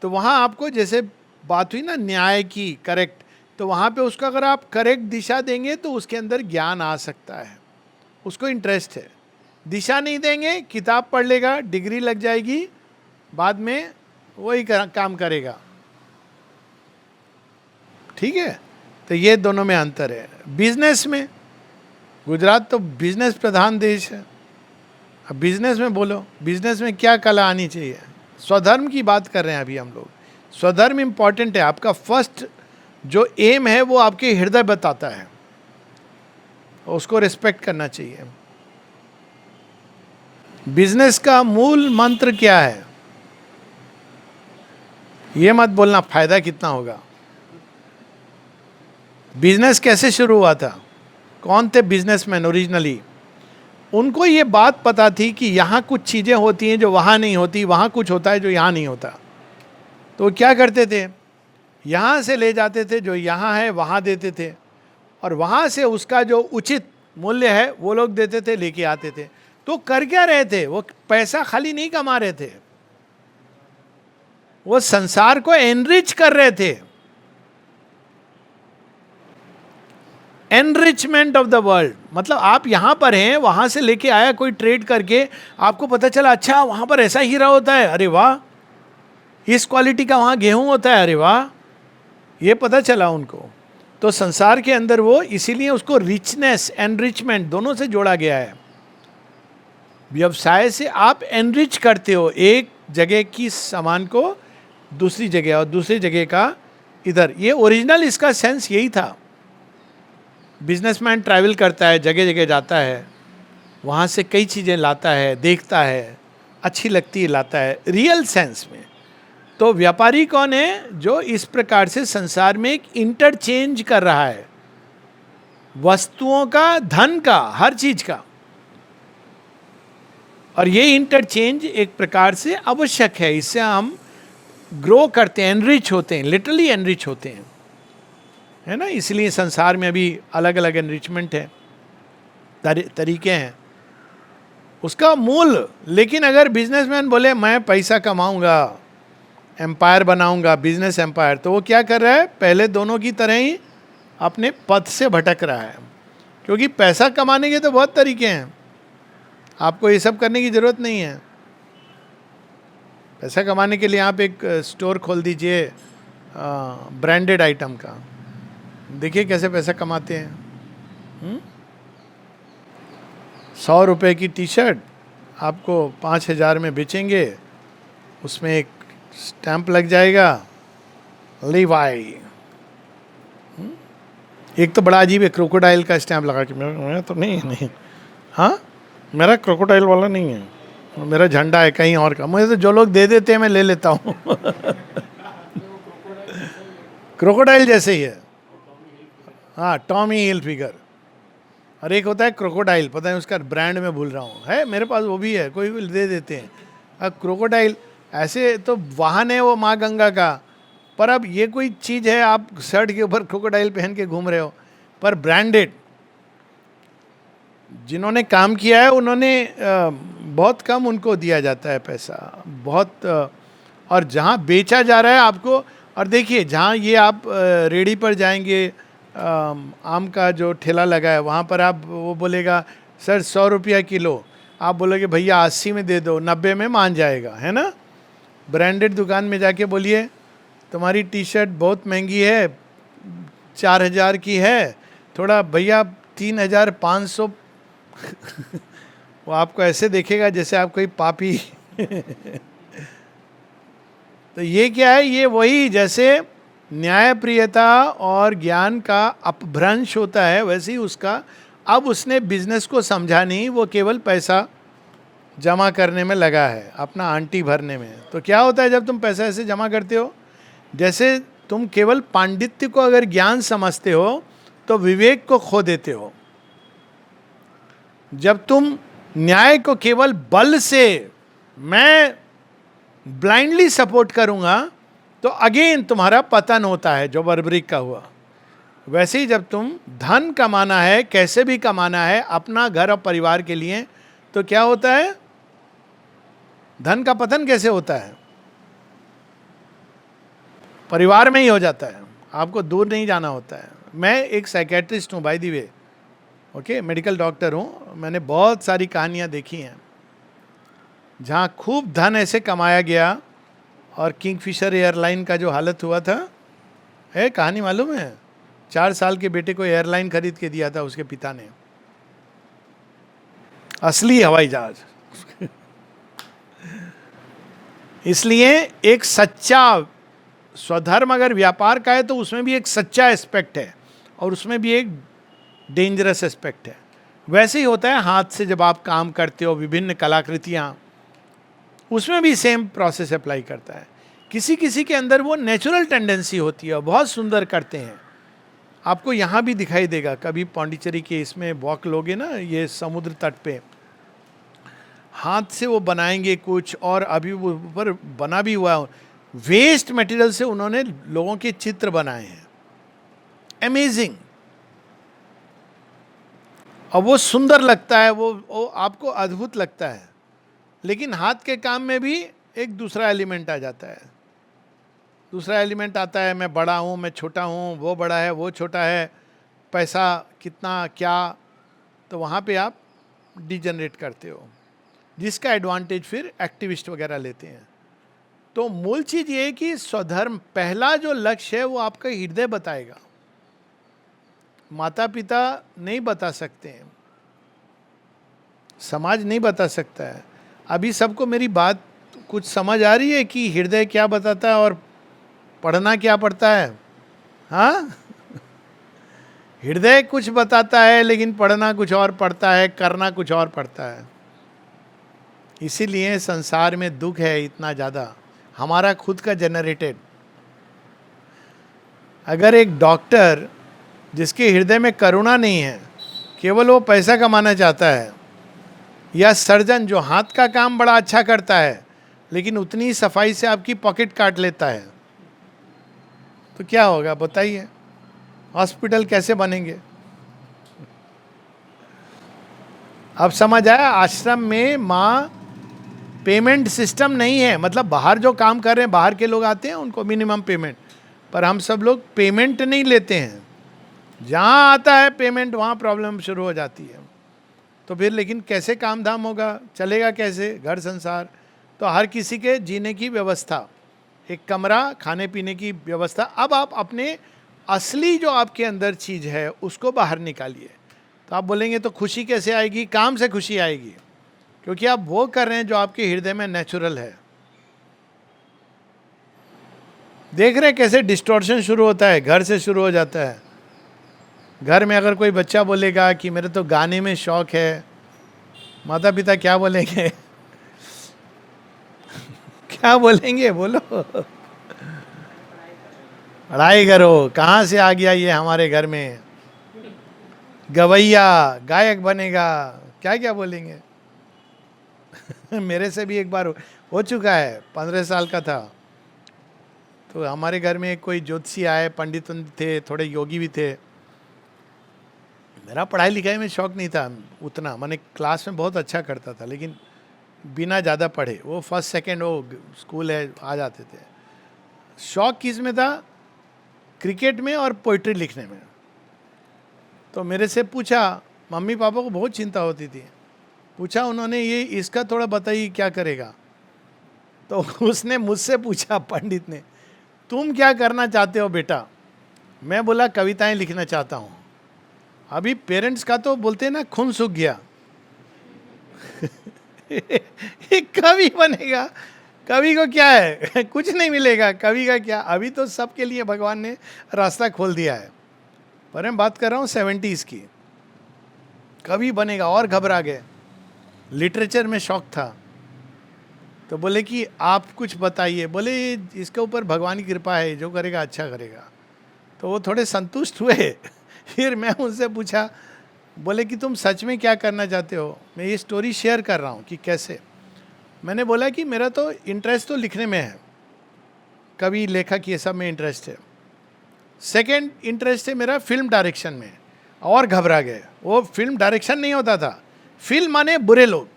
तो वहाँ आपको, जैसे बात हुई ना न्याय की, करेक्ट, तो वहाँ पे उसको अगर आप करेक्ट दिशा देंगे तो उसके अंदर ज्ञान आ सकता है, उसको इंटरेस्ट है। दिशा नहीं देंगे, किताब पढ़ लेगा, डिग्री लग जाएगी, बाद में वही काम करेगा। ठीक है। तो ये दोनों में अंतर है। बिजनेस में, गुजरात तो बिजनेस प्रधान देश है। अब बिजनेस में बोलो, बिजनेस में क्या कला आनी चाहिए? स्वधर्म की बात कर रहे हैं अभी हम लोग। स्वधर्म इंपॉर्टेंट है। आपका फर्स्ट जो एम है वो आपके हृदय बताता है, उसको रिस्पेक्ट करना चाहिए। बिजनेस का मूल मंत्र क्या है? ये मत बोलना फायदा कितना होगा। बिजनेस कैसे शुरू हुआ था? कौन थे बिजनेसमैन ओरिजिनली? उनको ये बात पता थी कि यहाँ कुछ चीज़ें होती हैं जो वहाँ नहीं होती, वहाँ कुछ होता है जो यहाँ नहीं होता। तो वो क्या करते थे? यहाँ से ले जाते थे, जो यहाँ है वहाँ देते थे, और वहाँ से उसका जो उचित मूल्य है वो लोग देते थे, लेके आते थे। तो कर क्या रहे थे? वो पैसा खाली नहीं कमा रहे थे, वो संसार को एनरिच कर रहे थे। एनरिचमेंट ऑफ द वर्ल्ड, मतलब आप यहां पर हैं, वहां से लेके आया कोई ट्रेड करके, आपको पता चला अच्छा वहां पर ऐसा हीरा होता है, अरे वाह, इस क्वालिटी का वहां गेहूं होता है, अरे वाह, ये पता चला उनको। तो संसार के अंदर वो, इसीलिए उसको रिचनेस, एनरिचमेंट दोनों से जोड़ा गया है। व्यवसाय से आप एनरिच करते हो एक जगह की सामान को दूसरी जगह, और दूसरी जगह का इधर। ये ओरिजिनल इसका सेंस यही था। बिजनेसमैन ट्रैवल करता है, जगह जगह जाता है, वहाँ से कई चीज़ें लाता है, देखता है, अच्छी लगती है लाता है, रियल सेंस में। तो व्यापारी कौन है? जो इस प्रकार से संसार में एक इंटरचेंज कर रहा है, वस्तुओं का, धन का, हर चीज का। और ये इंटरचेंज एक प्रकार से आवश्यक है, इससे हम ग्रो करते हैं, एनरिच होते हैं, लिटरली एनरिच होते हैं, है ना। इसलिए संसार में अभी अलग अलग एनरिचमेंट है, तरीके हैं उसका मूल। लेकिन अगर बिजनेसमैन बोले मैं पैसा कमाऊंगा, एम्पायर बनाऊंगा, बिजनेस एम्पायर, तो वो क्या कर रहा है? पहले दोनों की तरह ही अपने पथ से भटक रहा है। क्योंकि पैसा कमाने के तो बहुत तरीके हैं, आपको ये सब करने की ज़रूरत नहीं है। पैसा कमाने के लिए आप एक स्टोर खोल दीजिए ब्रांडेड आइटम का, देखिए कैसे पैसा कमाते हैं। 100 रुपये की टी शर्ट आपको 5,000 में बेचेंगे, उसमें एक स्टैंप लग जाएगा लीवाई। एक तो बड़ा अजीब है, क्रोकोडाइल का स्टैंप लगा के। मेरा तो नहीं, हाँ मेरा क्रोकोडाइल वाला नहीं है, मेरा झंडा है कहीं और का। मुझे तो जो लोग दे देते हैं मैं ले लेता हूँ। क्रोकोडाइल जैसे ही है, हाँ, टॉमी हिलफिगर। और एक होता है क्रोकोडाइल, पता है उसका ब्रांड में भूल रहा हूँ, है मेरे पास, वो भी है, कोई भी दे देते हैं। अब क्रोकोडाइल ऐसे तो वाहन है वो माँ गंगा का, पर अब ये कोई चीज़ है, आप शर्ट के ऊपर क्रोकोडाइल पहन के घूम रहे हो, पर ब्रांडेड। जिन्होंने काम किया है उन्होंने बहुत कम उनको दिया जाता है पैसा, बहुत। और जहाँ बेचा जा रहा है आपको, और देखिए जहाँ ये आप रेडी पर जाएंगे, आम का जो ठेला लगा है वहाँ पर, आप वो बोलेगा सर 100 रुपया किलो, आप बोलोगे भैया 80 में दे दो, 90 में मान जाएगा, है ना। ब्रांडेड दुकान में जाके बोलिए तुम्हारी टी शर्ट बहुत महंगी है, 4,000 की है, थोड़ा भैया 3,500। वो आपको ऐसे देखेगा जैसे आप कोई पापी। तो ये क्या है? ये वही जैसे न्यायप्रियता और ज्ञान का अपभ्रंश होता है, वैसे ही उसका। अब उसने बिजनेस को समझा नहीं, वो केवल पैसा जमा करने में लगा है, अपना आंटी भरने में। तो क्या होता है जब तुम पैसा ऐसे जमा करते हो, जैसे तुम केवल पांडित्य को अगर ज्ञान समझते हो तो विवेक को खो देते हो। जब तुम न्याय को केवल बल से, मैं ब्लाइंडली सपोर्ट करूंगा, तो अगेन तुम्हारा पतन होता है, जो बर्बरिक का हुआ। वैसे ही जब तुम धन कमाना है, कैसे भी कमाना है अपना घर और परिवार के लिए, तो क्या होता है? धन का पतन कैसे होता है? परिवार में ही हो जाता है, आपको दूर नहीं जाना होता है। मैं एक साइकेट्रिस्ट हूँ by the way, okay, medical doctor हूँ। मैंने बहुत सारी कहानियाँ देखी हैं जहाँ खूब धन ऐसे कमाया गया, और किंगफिशर एयरलाइन का जो हालत हुआ था, है कहानी मालूम है? 4 साल के बेटे को एयरलाइन खरीद के दिया था उसके पिता ने, असली हवाई जहाज। इसलिए एक सच्चा स्वधर्म अगर व्यापार का है तो उसमें भी एक सच्चा एस्पेक्ट है, और उसमें भी एक डेंजरस एस्पेक्ट है। वैसे ही होता है हाथ से जब आप काम करते हो, विभिन्न कलाकृतियाँ, उसमें भी सेम प्रोसेस अप्लाई करता है। किसी किसी के अंदर वो नेचुरल टेंडेंसी होती है, बहुत सुंदर करते हैं। आपको यहाँ भी दिखाई देगा, कभी पौंडीचेरी के इसमें वॉक लोगे ना, ये समुद्र तट पे, हाथ से वो बनाएंगे कुछ, और अभी वो ऊपर बना भी हुआ है, वेस्ट मटेरियल से उन्होंने लोगों के चित्र बनाए हैं, अमेजिंग। और वो सुंदर लगता है, वो आपको अद्भुत लगता है। लेकिन हाथ के काम में भी एक दूसरा एलिमेंट आ जाता है। दूसरा एलिमेंट आता है, मैं बड़ा हूँ, मैं छोटा हूँ, वो बड़ा है, वो छोटा है, पैसा कितना क्या, तो वहाँ पे आप डिजनरेट करते हो, जिसका एडवांटेज फिर एक्टिविस्ट वगैरह लेते हैं। तो मूल चीज़ ये है कि स्वधर्म, पहला जो लक्ष्य है वो आपका हृदय बताएगा, माता पिता नहीं बता सकते हैं, समाज नहीं बता सकता है। अभी सबको मेरी बात कुछ समझ आ रही है कि हृदय क्या बताता है और पढ़ना क्या पड़ता है? हाँ, हृदय कुछ बताता है लेकिन पढ़ना कुछ और पड़ता है, करना कुछ और पड़ता है। इसीलिए संसार में दुख है इतना ज़्यादा, हमारा खुद का जनरेटेड। अगर एक डॉक्टर जिसके हृदय में करुणा नहीं है, केवल वो पैसा कमाना चाहता है, या सर्जन जो हाथ का काम बड़ा अच्छा करता है लेकिन उतनी ही सफाई से आपकी पॉकेट काट लेता है, तो क्या होगा बताइए? हॉस्पिटल कैसे बनेंगे? अब समझ आया? आश्रम में माँ पेमेंट सिस्टम नहीं है, मतलब बाहर जो काम कर रहे हैं, बाहर के लोग आते हैं उनको मिनिमम पेमेंट, पर हम सब लोग पेमेंट नहीं लेते हैं। जहाँ आता है पेमेंट वहाँ प्रॉब्लम शुरू हो जाती है। तो फिर लेकिन कैसे काम धाम होगा, चलेगा कैसे घर संसार? तो हर किसी के जीने की व्यवस्था, एक कमरा, खाने पीने की व्यवस्था। अब आप अपने असली जो आपके अंदर चीज़ है उसको बाहर निकालिए। तो आप बोलेंगे तो खुशी कैसे आएगी? काम से खुशी आएगी, क्योंकि आप वो कर रहे हैं जो आपके हृदय में नेचुरल है। देख रहे हैं कैसे डिस्टॉर्शन शुरू होता है? घर से शुरू हो जाता है। घर में अगर कोई बच्चा बोलेगा कि मेरे तो गाने में शौक है, माता पिता क्या बोलेंगे? क्या बोलेंगे? बोलो। पढ़ाई करो, कहाँ से आ गया ये हमारे घर में? गवैया, गायक बनेगा, क्या क्या बोलेंगे? मेरे से भी एक बार हो चुका है, 15 साल का था, तो हमारे घर में कोई ज्योतिषी आए, पंडित थे, थोड़े योगी भी थे। मेरा पढ़ाई लिखाई में शौक नहीं था उतना, मैंने क्लास में बहुत अच्छा करता था लेकिन बिना ज़्यादा पढ़े, वो फर्स्ट सेकंड वो स्कूल है आ जाते थे। शौक किस में था? क्रिकेट में और पोइट्री लिखने में। तो मेरे से पूछा, मम्मी पापा को बहुत चिंता होती थी, पूछा उन्होंने ये इसका थोड़ा बताइए क्या करेगा। तो उसने मुझसे पूछा, पंडित ने, तुम क्या करना चाहते हो बेटा? मैं बोला कविताएं लिखना चाहता हूँ। अभी पेरेंट्स का तो बोलते हैं ना, खून सूख गया। कवि बनेगा? कवि को क्या है? कुछ नहीं मिलेगा, कवि का क्या? अभी तो सबके लिए भगवान ने रास्ता खोल दिया है, पर मैं बात कर रहा हूँ 70s की। कवि बनेगा और घबरा गए। लिटरेचर में शौक था, तो बोले कि आप कुछ बताइए। बोले इसके ऊपर भगवान की कृपा है, जो करेगा अच्छा करेगा। तो वो थोड़े संतुष्ट हुए। फिर मैं उनसे पूछा, बोले कि तुम सच में क्या करना चाहते हो? मैं ये स्टोरी शेयर कर रहा हूँ कि कैसे। मैंने बोला कि मेरा तो इंटरेस्ट तो लिखने में है, कवि लेखक ये सब में इंटरेस्ट है। सेकेंड इंटरेस्ट है मेरा फिल्म डायरेक्शन में। और घबरा गए, वो फिल्म डायरेक्शन नहीं होता था। फिल्म माने बुरे लोग,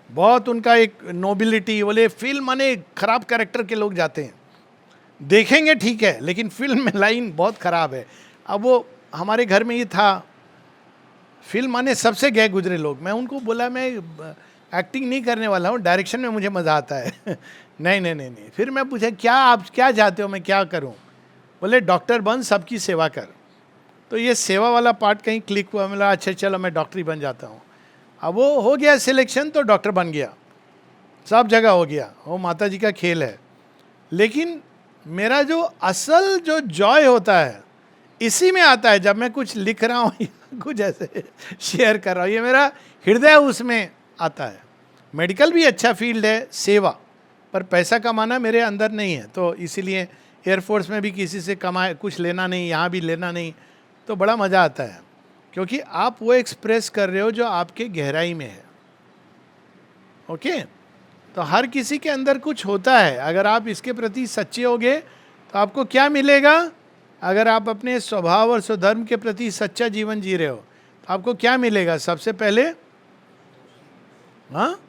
बहुत उनका एक नोबिलिटी, बोले फिल्म माने खराब कैरेक्टर के लोग जाते हैं, देखेंगे ठीक है लेकिन फिल्म में लाइन बहुत खराब है। अब वो हमारे घर में ये था, फिल्म माने सबसे गए गुजरे लोग। मैं उनको बोला मैं एक्टिंग नहीं करने वाला हूँ, डायरेक्शन में मुझे मज़ा आता है। नहीं नहीं नहीं नहीं। फिर मैं पूछा क्या आप क्या चाहते हो मैं क्या करूँ? बोले डॉक्टर बन, सबकी सेवा कर। तो ये सेवा वाला पार्ट कहीं क्लिक हुआ। मैं बोला अच्छा चलो मैं डॉक्टरी बन जाता हूँ। अब वो हो गया सिलेक्शन, तो डॉक्टर बन गया, सब जगह हो गया, वो माता जी का खेल है। लेकिन मेरा जो असल जो जॉय होता है इसी में आता है, जब मैं कुछ लिख रहा हूँ या कुछ ऐसे शेयर कर रहा हूँ, ये मेरा हृदय उसमें आता है। मेडिकल भी अच्छा फील्ड है, सेवा, पर पैसा कमाना मेरे अंदर नहीं है। तो इसीलिए एयरफोर्स में भी किसी से कमाए कुछ लेना नहीं, यहाँ भी लेना नहीं, तो बड़ा मज़ा आता है, क्योंकि आप वो एक्सप्रेस कर रहे हो जो आपके गहराई में है। ओके, तो हर किसी के अंदर कुछ होता है। अगर आप इसके प्रति सच्चे होगे तो आपको क्या मिलेगा? अगर आप अपने स्वभाव और स्वधर्म के प्रति सच्चा जीवन जी रहे हो तो आपको क्या मिलेगा? सबसे पहले हाँ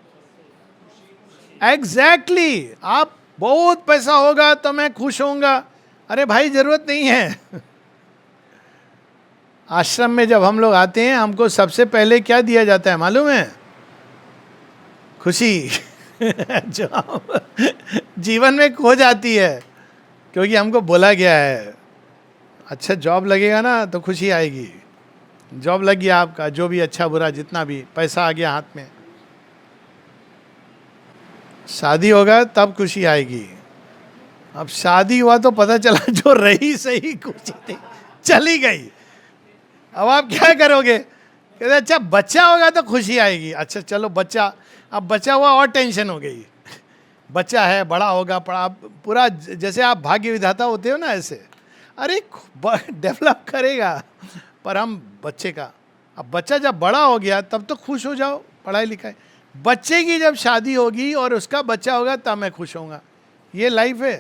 एग्जैक्टली, आप बहुत पैसा होगा तो मैं खुश होऊंगा। अरे भाई जरूरत नहीं है। आश्रम में जब हम लोग आते हैं हमको सबसे पहले क्या दिया जाता है मालूम है? खुशी। जो जीवन में खो जाती है, क्योंकि हमको बोला गया है अच्छा जॉब लगेगा ना तो खुशी आएगी। जॉब लग गया आपका, जो भी अच्छा बुरा जितना भी, पैसा आ गया हाथ में, शादी होगा तब खुशी आएगी। अब शादी हुआ तो पता चला जो रही सही खुशी थी चली गई। अब आप क्या करोगे? कहते अच्छा बच्चा होगा तो खुशी आएगी। अच्छा चलो बच्चा, अब बच्चा हुआ और टेंशन हो गई। बच्चा है, बड़ा होगा, पड़ा पूरा जैसे आप भाग्य विधाता होते हो ना, ऐसे अरे डेवलप करेगा। पर हम बच्चे का, अब बच्चा जब बड़ा हो गया तब तो खुश हो जाओ, पढ़ाई लिखाई। बच्चे की जब शादी होगी और उसका बच्चा होगा तब मैं खुश होऊंगा। ये लाइफ है,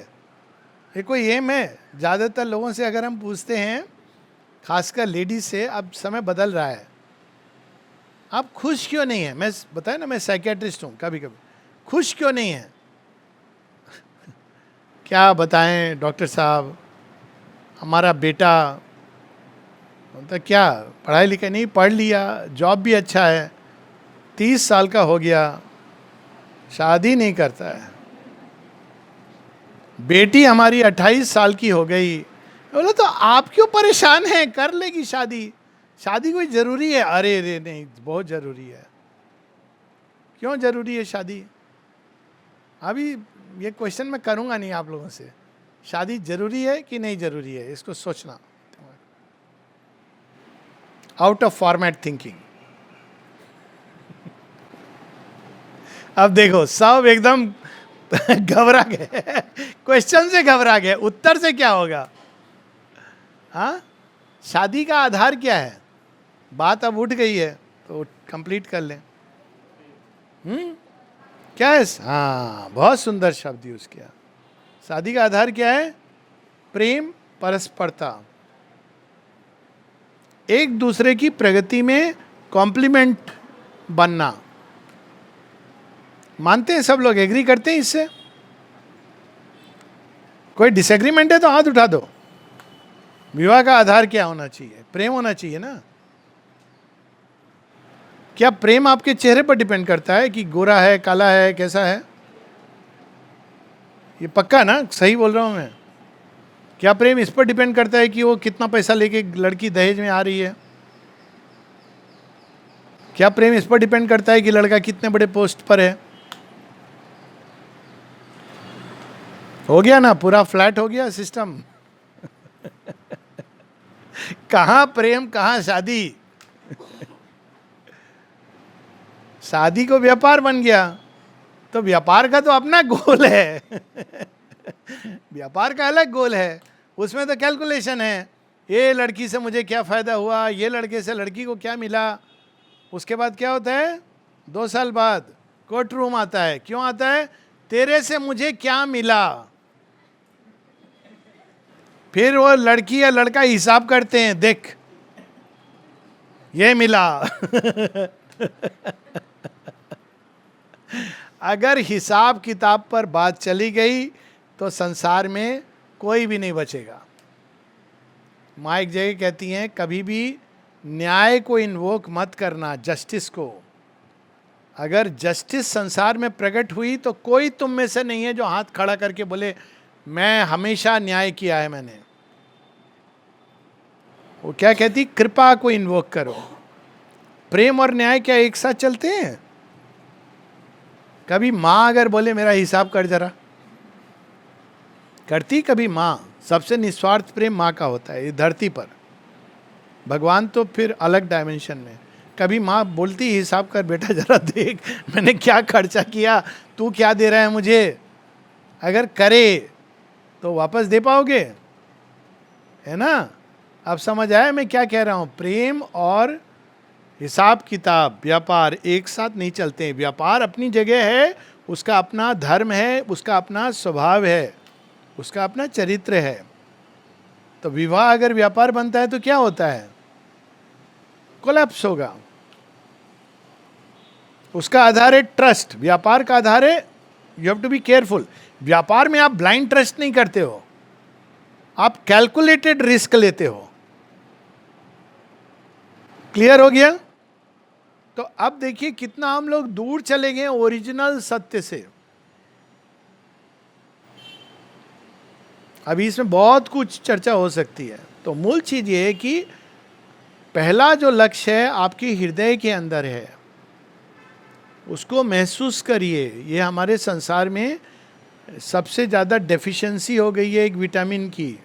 ये कोई एम है? ज़्यादातर लोगों से अगर हम पूछते हैं, खासकर लेडीज से, अब समय बदल रहा है, आप खुश क्यों नहीं है? मैं बताया ना मैं साइकियाट्रिस्ट हूँ, कभी कभी खुश क्यों नहीं है? क्या बताएं डॉक्टर साहब, हमारा बेटा तो क्या पढ़ाई लिखाई नहीं, पढ़ लिया, जॉब भी अच्छा है, 30 साल का हो गया, शादी नहीं करता है। बेटी हमारी 28 साल की हो गई। बोला तो आप क्यों परेशान हैं, कर लेगी शादी। शादी कोई ज़रूरी है? अरे रे नहीं, बहुत ज़रूरी है। क्यों ज़रूरी है शादी? अभी ये क्वेश्चन मैं करूँगा नहीं आप लोगों से। शादी ज़रूरी है कि नहीं ज़रूरी है, इसको सोचना। Out of format thinking. अब देखो सब एकदम घबरा गए, क्वेश्चन से घबरा गए, उत्तर से क्या होगा? हाँ, शादी का आधार क्या है? बात अब उठ गई है तो कंप्लीट कर लें। क्या है? हाँ, बहुत सुंदर शब्द यूज किया। शादी का आधार क्या है? प्रेम, परस्परता, एक दूसरे की प्रगति में कॉम्प्लीमेंट बनना। मानते हैं सब लोग, एग्री करते हैं इससे? कोई डिसएग्रीमेंट है तो हाथ उठा दो। विवाह का आधार क्या होना चाहिए? प्रेम होना चाहिए ना। क्या प्रेम आपके चेहरे पर डिपेंड करता है कि गोरा है, काला है, कैसा है? ये पक्का ना, सही बोल रहा हूं मैं? क्या प्रेम इस पर डिपेंड करता है कि वो कितना पैसा लेके लड़की दहेज में आ रही है? क्या प्रेम इस पर डिपेंड करता है कि लड़का कितने बड़े पोस्ट पर है? हो गया ना, पूरा फ्लैट हो गया सिस्टम। कहाँ प्रेम, कहाँ शादी? शादी को व्यापार बन गया। तो व्यापार का तो अपना गोल है व्यापार का अलग गोल है, उसमें तो कैलकुलेशन है, ये लड़की से मुझे क्या फायदा हुआ, ये लड़के से लड़की को क्या मिला। उसके बाद क्या होता है, 2 साल बाद कोर्ट रूम आता है। क्यों आता है? तेरे से मुझे क्या मिला। फिर वो लड़की या लड़का हिसाब करते हैं, देख ये मिला अगर हिसाब किताब पर बात चली गई तो संसार में कोई भी नहीं बचेगा। माँ एक जगह कहती हैं, कभी भी न्याय को इन्वोक मत करना, जस्टिस को। अगर जस्टिस संसार में प्रकट हुई तो कोई तुम में से नहीं है जो हाथ खड़ा करके बोले मैं हमेशा न्याय किया है मैंने। वो क्या कहती, कृपा को इन्वोक करो। प्रेम और न्याय क्या एक साथ चलते हैं? कभी माँ अगर बोले मेरा हिसाब कर जरा, करती कभी माँ? सबसे निस्वार्थ प्रेम माँ का होता है इस धरती पर। भगवान तो फिर अलग डायमेंशन में। कभी माँ बोलती हिसाब कर बेटा, जरा देख मैंने क्या खर्चा किया, तू क्या दे रहा है मुझे। अगर करे तो वापस दे पाओगे, है ना? अब समझ आया मैं क्या कह रहा हूँ? प्रेम और हिसाब किताब, व्यापार एक साथ नहीं चलते हैं। व्यापार अपनी जगह है, उसका अपना धर्म है, उसका अपना स्वभाव है, उसका अपना चरित्र है। तो विवाह अगर व्यापार बनता है तो क्या होता है? कोलैप्स होगा। उसका आधार है ट्रस्ट, व्यापार का आधार है, you have to be careful. व्यापार में आप ब्लाइंड ट्रस्ट नहीं करते हो, आप कैलकुलेटेड रिस्क लेते हो। क्लियर हो गया? तो अब देखिए कितना हम लोग दूर चले गए ओरिजिनल सत्य से। अभी इसमें बहुत कुछ चर्चा हो सकती है। तो मूल चीज ये है कि पहला जो लक्ष्य है आपके हृदय के अंदर है, उसको महसूस करिए। ये हमारे संसार में सबसे ज़्यादा डेफिशिएंसी हो गई है एक विटामिन की,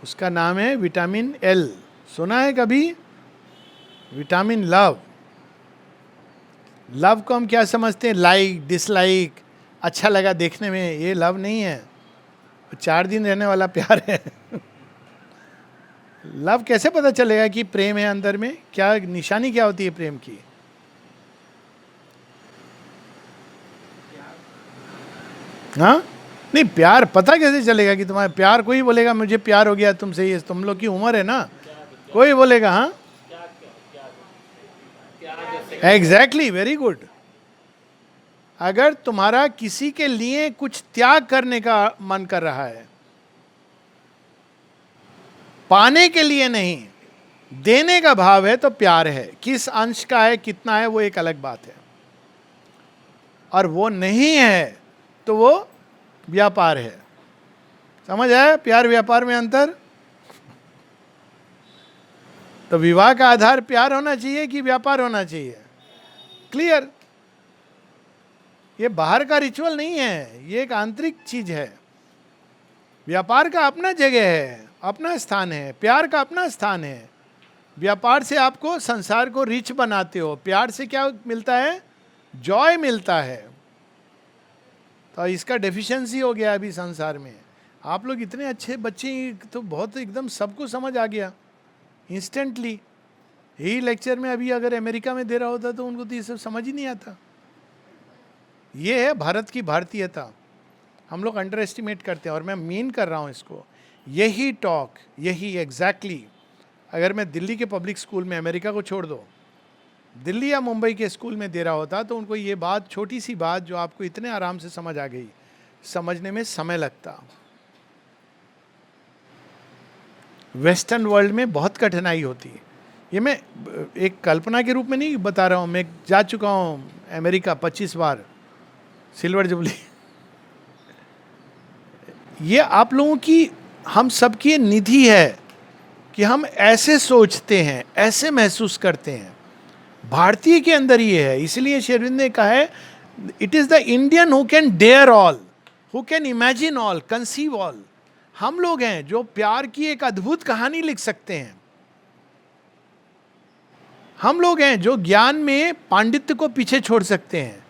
उसका नाम है विटामिन एल। सुना है कभी? Vitamin love. लव को हम क्या समझते हैं? लाइक, डिसलाइक, अच्छा लगा देखने में, ये लव नहीं है। 4 दिन रहने वाला प्यार है लव कैसे पता चलेगा कि प्रेम है अंदर में? क्या निशानी क्या होती है प्रेम की? हाँ नहीं, प्यार पता कैसे चलेगा कि तुम्हारा प्यार? कोई बोलेगा मुझे प्यार हो गया तुमसे, ये तुम लोग की उम्र है ना, कोई बोलेगा। हाँ एग्जैक्टली, वेरी गुड। अगर तुम्हारा किसी के लिए कुछ त्याग करने का मन कर रहा है, पाने के लिए नहीं, देने का भाव है, तो प्यार है। किस अंश का है, कितना है, वो एक अलग बात है। और वो नहीं है तो वो व्यापार है। समझ आया प्यार व्यापार में अंतर? तो विवाह का आधार प्यार होना चाहिए कि व्यापार होना चाहिए? क्लियर? ये बाहर का रिचुअल नहीं है, ये एक आंतरिक चीज है। व्यापार का अपना जगह है, अपना स्थान है, प्यार का अपना स्थान है। व्यापार से आपको संसार को रिच बनाते हो, प्यार से क्या मिलता है? जॉय मिलता है। तो इसका डेफिशिएंसी हो गया अभी संसार में। आप लोग इतने अच्छे बच्चे, तो बहुत एकदम सबको समझ आ गया इंस्टेंटली। यही लेक्चर में अभी अगर अमेरिका में दे रहा होता तो उनको तो ये सब समझ ही नहीं आता। ये है भारत की भारतीयता, हम लोग अंडर एस्टिमेट करते हैं। और मैं मीन कर रहा हूँ इसको। यही टॉक, यही एग्जैक्टली अगर मैं दिल्ली के पब्लिक स्कूल में, अमेरिका को छोड़ दो, दिल्ली या मुंबई के स्कूल में दे रहा होता तो उनको ये बात, छोटी सी बात जो आपको इतने आराम से समझ आ गई, समझने में समय लगता। वेस्टर्न वर्ल्ड में बहुत कठिनाई होती है। ये मैं एक कल्पना के रूप में नहीं बता रहा हूँ, मैं जा चुका हूँ अमेरिका 25 बार, सिल्वर जुबली। ये आप लोगों की, हम सबकी निधि है कि हम ऐसे सोचते हैं, ऐसे महसूस करते हैं। भारतीय के अंदर ये है। इसलिए श्री अरविंद ने कहा है, it is the Indian who can dare all, who can imagine all, conceive all. हम लोग हैं जो प्यार की एक अद्भुत कहानी लिख सकते हैं। हम लोग हैं जो ज्ञान में पांडित्य को पीछे छोड़ सकते हैं।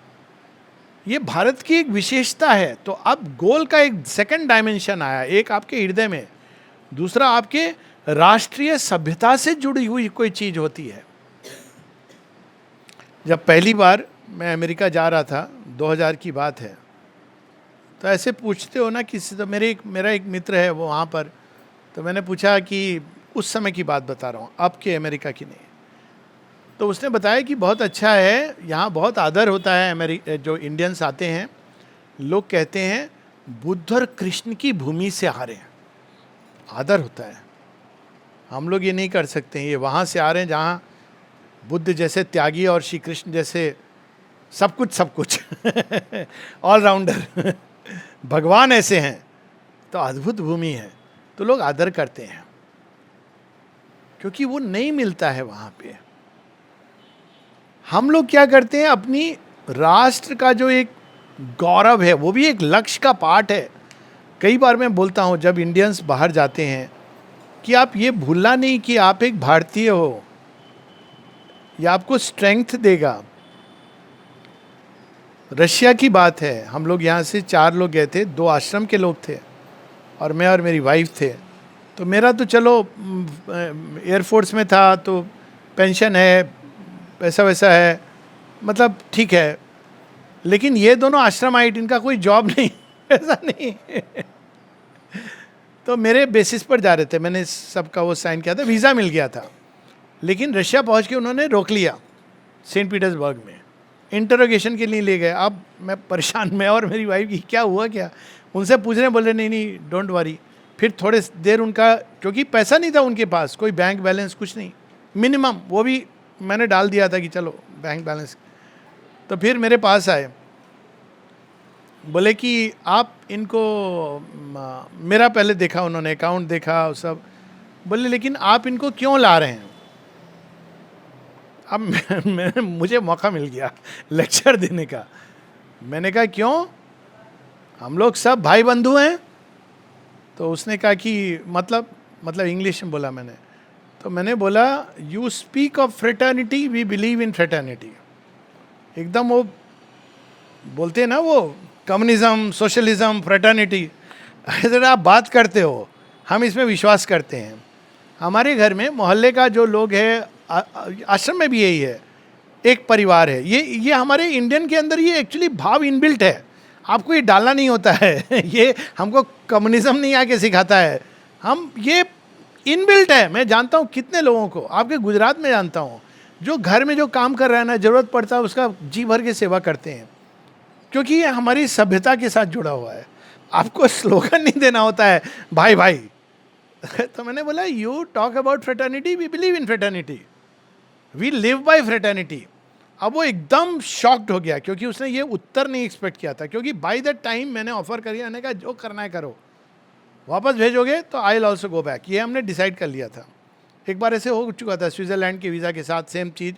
ये भारत की एक विशेषता है। तो अब गोल का एक सेकंड डायमेंशन आया, एक आपके हृदय में, दूसरा आपके राष्ट्रीय सभ्यता से जुड़ी हुई कोई चीज होती है। जब पहली बार मैं अमेरिका जा रहा था, 2000 की बात है, तो ऐसे पूछते हो ना किसी, तो मेरा एक मित्र है वो वहाँ पर, तो मैंने पूछा कि उस समय की बात बता रहा हूँ, अब के अमेरिका की नहीं। तो उसने बताया कि बहुत अच्छा है, यहाँ बहुत आदर होता है, जो इंडियंस आते हैं लोग कहते हैं बुद्ध और कृष्ण की भूमि से आ रहे हैं, आदर होता है। हम लोग ये नहीं कर सकते हैं, ये वहाँ से आ रहे हैं जहाँ बुद्ध जैसे त्यागी और श्री कृष्ण जैसे सब कुछ ऑलराउंडर भगवान ऐसे हैं, तो अद्भुत भूमि है, तो लोग आदर करते हैं, क्योंकि वो नहीं मिलता है वहाँ पे। हम लोग क्या करते हैं, अपनी राष्ट्र का जो एक गौरव है, वो भी एक लक्ष्य का पार्ट है। कई बार मैं बोलता हूँ जब इंडियंस बाहर जाते हैं कि आप ये भूलना नहीं कि आप एक भारतीय हो, यह आपको स्ट्रेंथ देगा। रशिया की बात है, हम लोग यहाँ से 4 लोग गए थे, 2 आश्रम के लोग थे और मैं और मेरी वाइफ थे। तो मेरा तो चलो एयरफोर्स में था, तो पेंशन है, पैसा वैसा है, मतलब ठीक है। लेकिन ये दोनों आश्रमाइट, इनका कोई जॉब नहीं ऐसा नहीं तो मेरे बेसिस पर जा रहे थे, मैंने सबका वो साइन किया था, वीज़ा मिल गया था। लेकिन रशिया पहुंच के उन्होंने रोक लिया सेंट पीटर्सबर्ग में, इंटरोगेशन के लिए ले गए। अब मैं परेशान, मैं और मेरी वाइफ की क्या हुआ क्या, उनसे पूछने, बोले नहीं डोंट वरी। फिर थोड़े देर उनका, क्योंकि पैसा नहीं था उनके पास, कोई बैंक बैलेंस कुछ नहीं, मिनिमम वो भी मैंने डाल दिया था कि चलो बैंक बैलेंस। तो फिर मेरे पास आए, बोले कि आप इनको, मेरा पहले देखा उन्होंने, अकाउंट देखा सब, बोले लेकिन आप इनको क्यों ला रहे हैं। अब मुझे मौका मिल गया लेक्चर देने का। मैंने कहा क्यों, हम लोग सब भाई बंधु हैं। तो उसने कहा कि मतलब इंग्लिश में बोला मैंने। तो मैंने बोला you speak of fraternity, we believe in fraternity. एकदम वो बोलते हैं ना, वो कम्युनिज्म, सोशलिज्म, फ्रेटर्निटी, अगर आप बात करते हो, हम इसमें विश्वास करते हैं। हमारे घर में मोहल्ले का जो लोग है, आश्रम में भी यही है, एक परिवार है। ये हमारे इंडियन के अंदर ये एक्चुअली भाव इनबिल्ट है, आपको ये डालना नहीं होता है ये हमको कम्युनिज्म नहीं आके सिखाता है, हम ये इनबिल्ट है। मैं जानता हूँ कितने लोगों को, आपके गुजरात में जानता हूँ, जो घर में जो काम कर रहा है ना, ज़रूरत पड़ता है उसका जी भर के सेवा करते हैं, क्योंकि ये हमारी सभ्यता के साथ जुड़ा हुआ है। आपको स्लोगन नहीं देना होता है भाई भाई तो मैंने बोला you talk about fraternity, we believe in fraternity, we live by fraternity. अब वो एकदम शॉक्ड हो गया, क्योंकि उसने ये उत्तर नहीं एक्सपेक्ट किया था। क्योंकि बाय द टाइम मैंने ऑफर करी, मैंने कहा जो करना है करो, वापस भेजोगे तो I will also go back, ये हमने डिसाइड कर लिया था। एक बार ऐसे हो चुका था स्विट्ज़रलैंड के वीज़ा के साथ, सेम चीज़।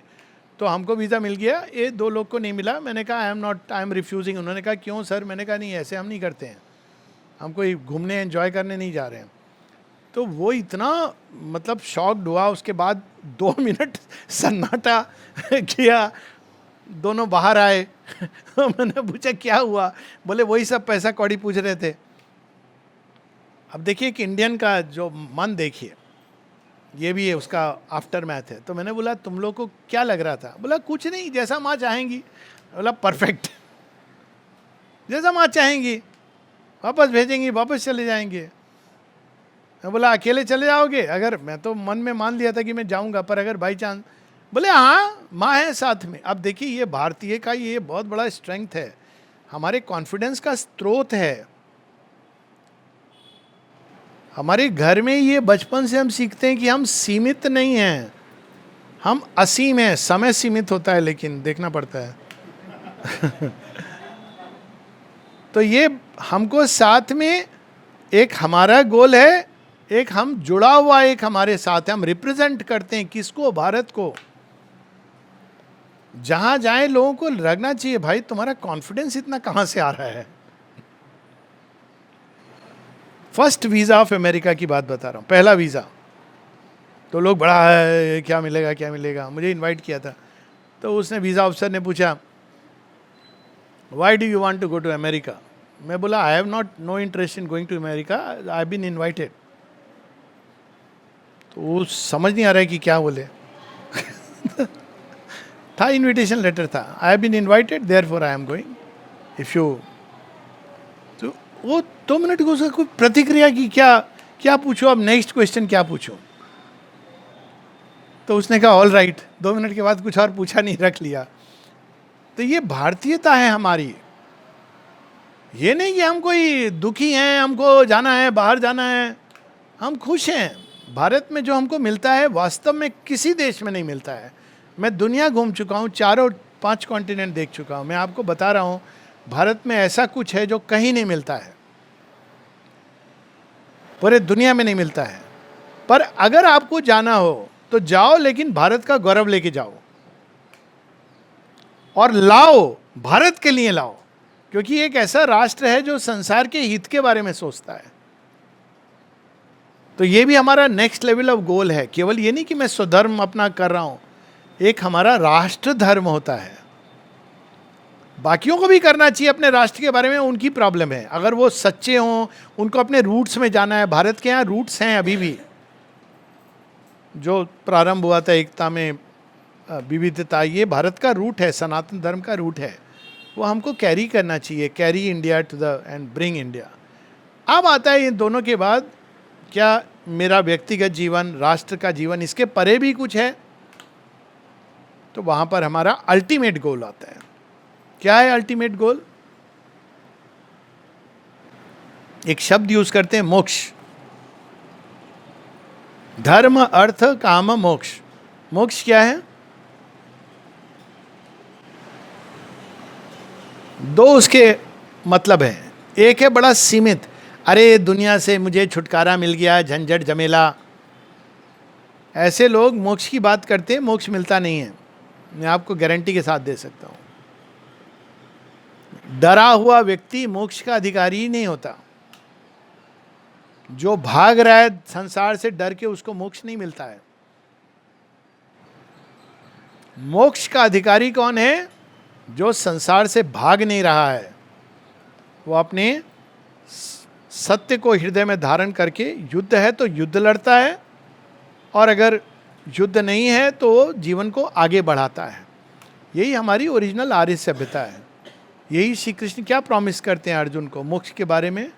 तो हमको वीज़ा मिल गया, ये 2 लोग को नहीं मिला। मैंने कहा आई एम रिफ्यूजिंग। उन्होंने कहा क्यों सर, मैंने कहा नहीं, ऐसे हम नहीं करते हैं, हम कोई घूमने एंजॉय करने नहीं जा रहे हैं। तो वो इतना मतलब शॉक्ड हुआ। उसके बाद 2 मिनट सन्नाटा किया, दोनों बाहर आए तो मैंने पूछा क्या हुआ, बोले वही सब पैसा कौड़ी पूछ रहे थे। अब देखिए कि इंडियन का जो मन देखिए, ये भी है, उसका आफ्टर मैथ है। तो मैंने बोला तुम लोग को क्या लग रहा था, बोला कुछ नहीं, जैसा माँ चाहेंगी। बोला परफेक्ट, जैसा माँ चाहेंगी, वापस भेजेंगी, वापस चले जाएंगे। मैं बोला अकेले चले जाओगे, अगर मैं तो मन में मान लिया था कि मैं जाऊंगा, पर अगर बाई चांस, बोले हाँ माँ है साथ में। अब देखिए ये भारतीय का ये बहुत बड़ा स्ट्रेंथ है, हमारे कॉन्फिडेंस का स्रोत है। हमारे घर में ये बचपन से हम सीखते हैं कि हम सीमित नहीं हैं, हम असीम हैं। समय सीमित होता है लेकिन देखना पड़ता है तो ये हमको साथ में एक हमारा गोल है, एक हम जुड़ा हुआ, एक हमारे साथ है, हम रिप्रेजेंट करते हैं किसको, भारत को। जहां जाए लोगों को लगना चाहिए भाई तुम्हारा कॉन्फिडेंस इतना कहां से आ रहा है। फर्स्ट वीजा ऑफ अमेरिका की बात बता रहा हूं, पहला वीजा। तो लोग बड़ा है क्या मिलेगा क्या मिलेगा, मुझे इनवाइट किया था। तो उसने वीजा ऑफिसर ने पूछा why do you want to go to America? मैं बोला I have not no interest in going to America, I have been invited. तो वो समझ नहीं आ रहा है कि क्या बोले। था इनविटेशन लेटर था, I have been invited therefore I am going if you. तो वो 2 मिनट को उसका कोई प्रतिक्रिया की, क्या क्या पूछो अब, नेक्स्ट क्वेश्चन क्या पूछो? तो उसने कहा ऑल राइट, 2 मिनट के बाद कुछ और पूछा नहीं, रख लिया। तो ये भारतीयता है हमारी। ये नहीं कि हम कोई दुखी हैं, हमको जाना है, बाहर जाना है, हम खुश हैं। भारत में जो हमको मिलता है वास्तव में किसी देश में नहीं मिलता है। मैं दुनिया घूम चुका हूँ, 4-5 कॉन्टिनेंट देख चुका हूँ, मैं आपको बता रहा हूँ भारत में ऐसा कुछ है जो कहीं नहीं मिलता है, पूरे दुनिया में नहीं मिलता है। पर अगर आपको जाना हो तो जाओ, लेकिन भारत का गौरव लेके जाओ और लाओ, भारत के लिए लाओ, क्योंकि एक ऐसा राष्ट्र है जो संसार के हित के बारे में सोचता है। तो ये भी हमारा नेक्स्ट लेवल ऑफ गोल है। केवल ये नहीं कि मैं स्वधर्म अपना कर रहा हूं, एक हमारा राष्ट्र धर्म होता है। बाकियों को भी करना चाहिए अपने राष्ट्र के बारे में, उनकी प्रॉब्लम है। अगर वो सच्चे हों, उनको अपने रूट्स में जाना है। भारत के यहाँ रूट्स हैं अभी भी, जो प्रारंभ हुआ था एकता में विविधता, ये भारत का रूट है, सनातन धर्म का रूट है। वो हमको कैरी करना चाहिए, carry India to the end bring India. अब आता है इन दोनों के बाद, क्या मेरा व्यक्तिगत जीवन, राष्ट्र का जीवन, इसके परे भी कुछ है? तो वहाँ पर हमारा अल्टीमेट गोल आता है। क्या है अल्टीमेट गोल? एक शब्द यूज करते हैं, मोक्ष। धर्म अर्थ काम मोक्ष। मोक्ष क्या है? 2 उसके मतलब है। एक है बड़ा सीमित, अरे दुनिया से मुझे छुटकारा मिल गया, झंझट झमेला। ऐसे लोग मोक्ष की बात करते हैं, मोक्ष मिलता नहीं है, मैं आपको गारंटी के साथ दे सकता हूं। डरा हुआ व्यक्ति मोक्ष का अधिकारी ही नहीं होता। जो भाग रहा है संसार से डर के, उसको मोक्ष नहीं मिलता है। मोक्ष का अधिकारी कौन है? जो संसार से भाग नहीं रहा है, वो अपने सत्य को हृदय में धारण करके, युद्ध है तो युद्ध लड़ता है, और अगर युद्ध नहीं है तो जीवन को आगे बढ़ाता है। यही हमारी ओरिजिनल आर्य सभ्यता है। यही श्री कृष्ण क्या प्रॉमिस करते हैं अर्जुन को मोक्ष के बारे में?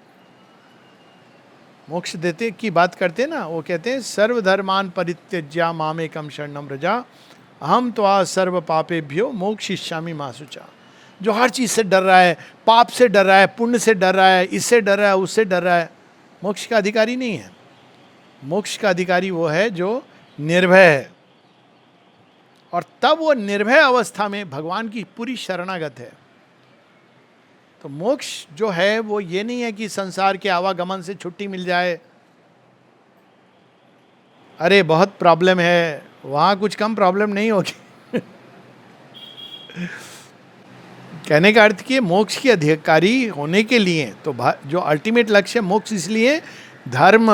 मोक्ष देते की बात करते हैं ना, वो कहते हैं सर्वधर्मान परित्यज्य मामेकम शरणम व्रजा अहम त्वा सर्व पापेभ्यो मोक्षयिष्यामि मा शुचा। जो हर चीज़ से डर रहा है, पाप से डर रहा है, पुण्य से डर रहा है, इससे डर रहा है, उससे डर रहा है, मोक्ष का अधिकारी नहीं है। मोक्ष का अधिकारी वो है जो निर्भय है, और तब वो निर्भय अवस्था में भगवान की पूरी शरणागत है। तो मोक्ष जो है वो ये नहीं है कि संसार के आवागमन से छुट्टी मिल जाए। अरे बहुत प्रॉब्लम है, वहाँ कुछ कम प्रॉब्लम नहीं होगी। कहने का अर्थ कि मोक्ष के अधिकारी होने के लिए तो जो अल्टीमेट लक्ष्य मोक्ष, इसलिए धर्म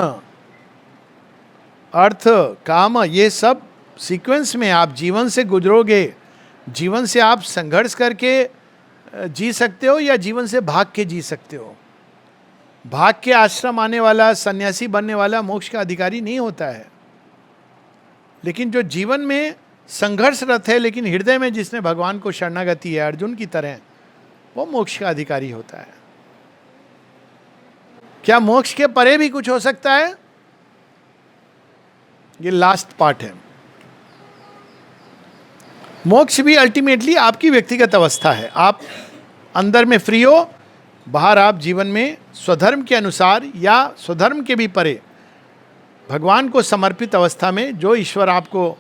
अर्थ काम, ये सब सीक्वेंस में आप जीवन से गुजरोगे। जीवन से आप संघर्ष करके जी सकते हो या जीवन से भाग के जी सकते हो। भाग के आश्रम आने वाला, सन्यासी बनने वाला मोक्ष का अधिकारी नहीं होता है। लेकिन जो जीवन में संघर्षरत है, लेकिन हृदय में जिसने भगवान को शरणागति है, अर्जुन की तरह, वो मोक्ष का अधिकारी होता है। क्या मोक्ष के परे भी कुछ हो सकता है? ये लास्ट पार्ट है। मोक्ष भी अल्टीमेटली आपकी व्यक्तिगत अवस्था है। आप अंदर में फ्री हो, बाहर आप जीवन में स्वधर्म के अनुसार या स्वधर्म के भी परे भगवान को समर्पित अवस्था में जो ईश्वर आपको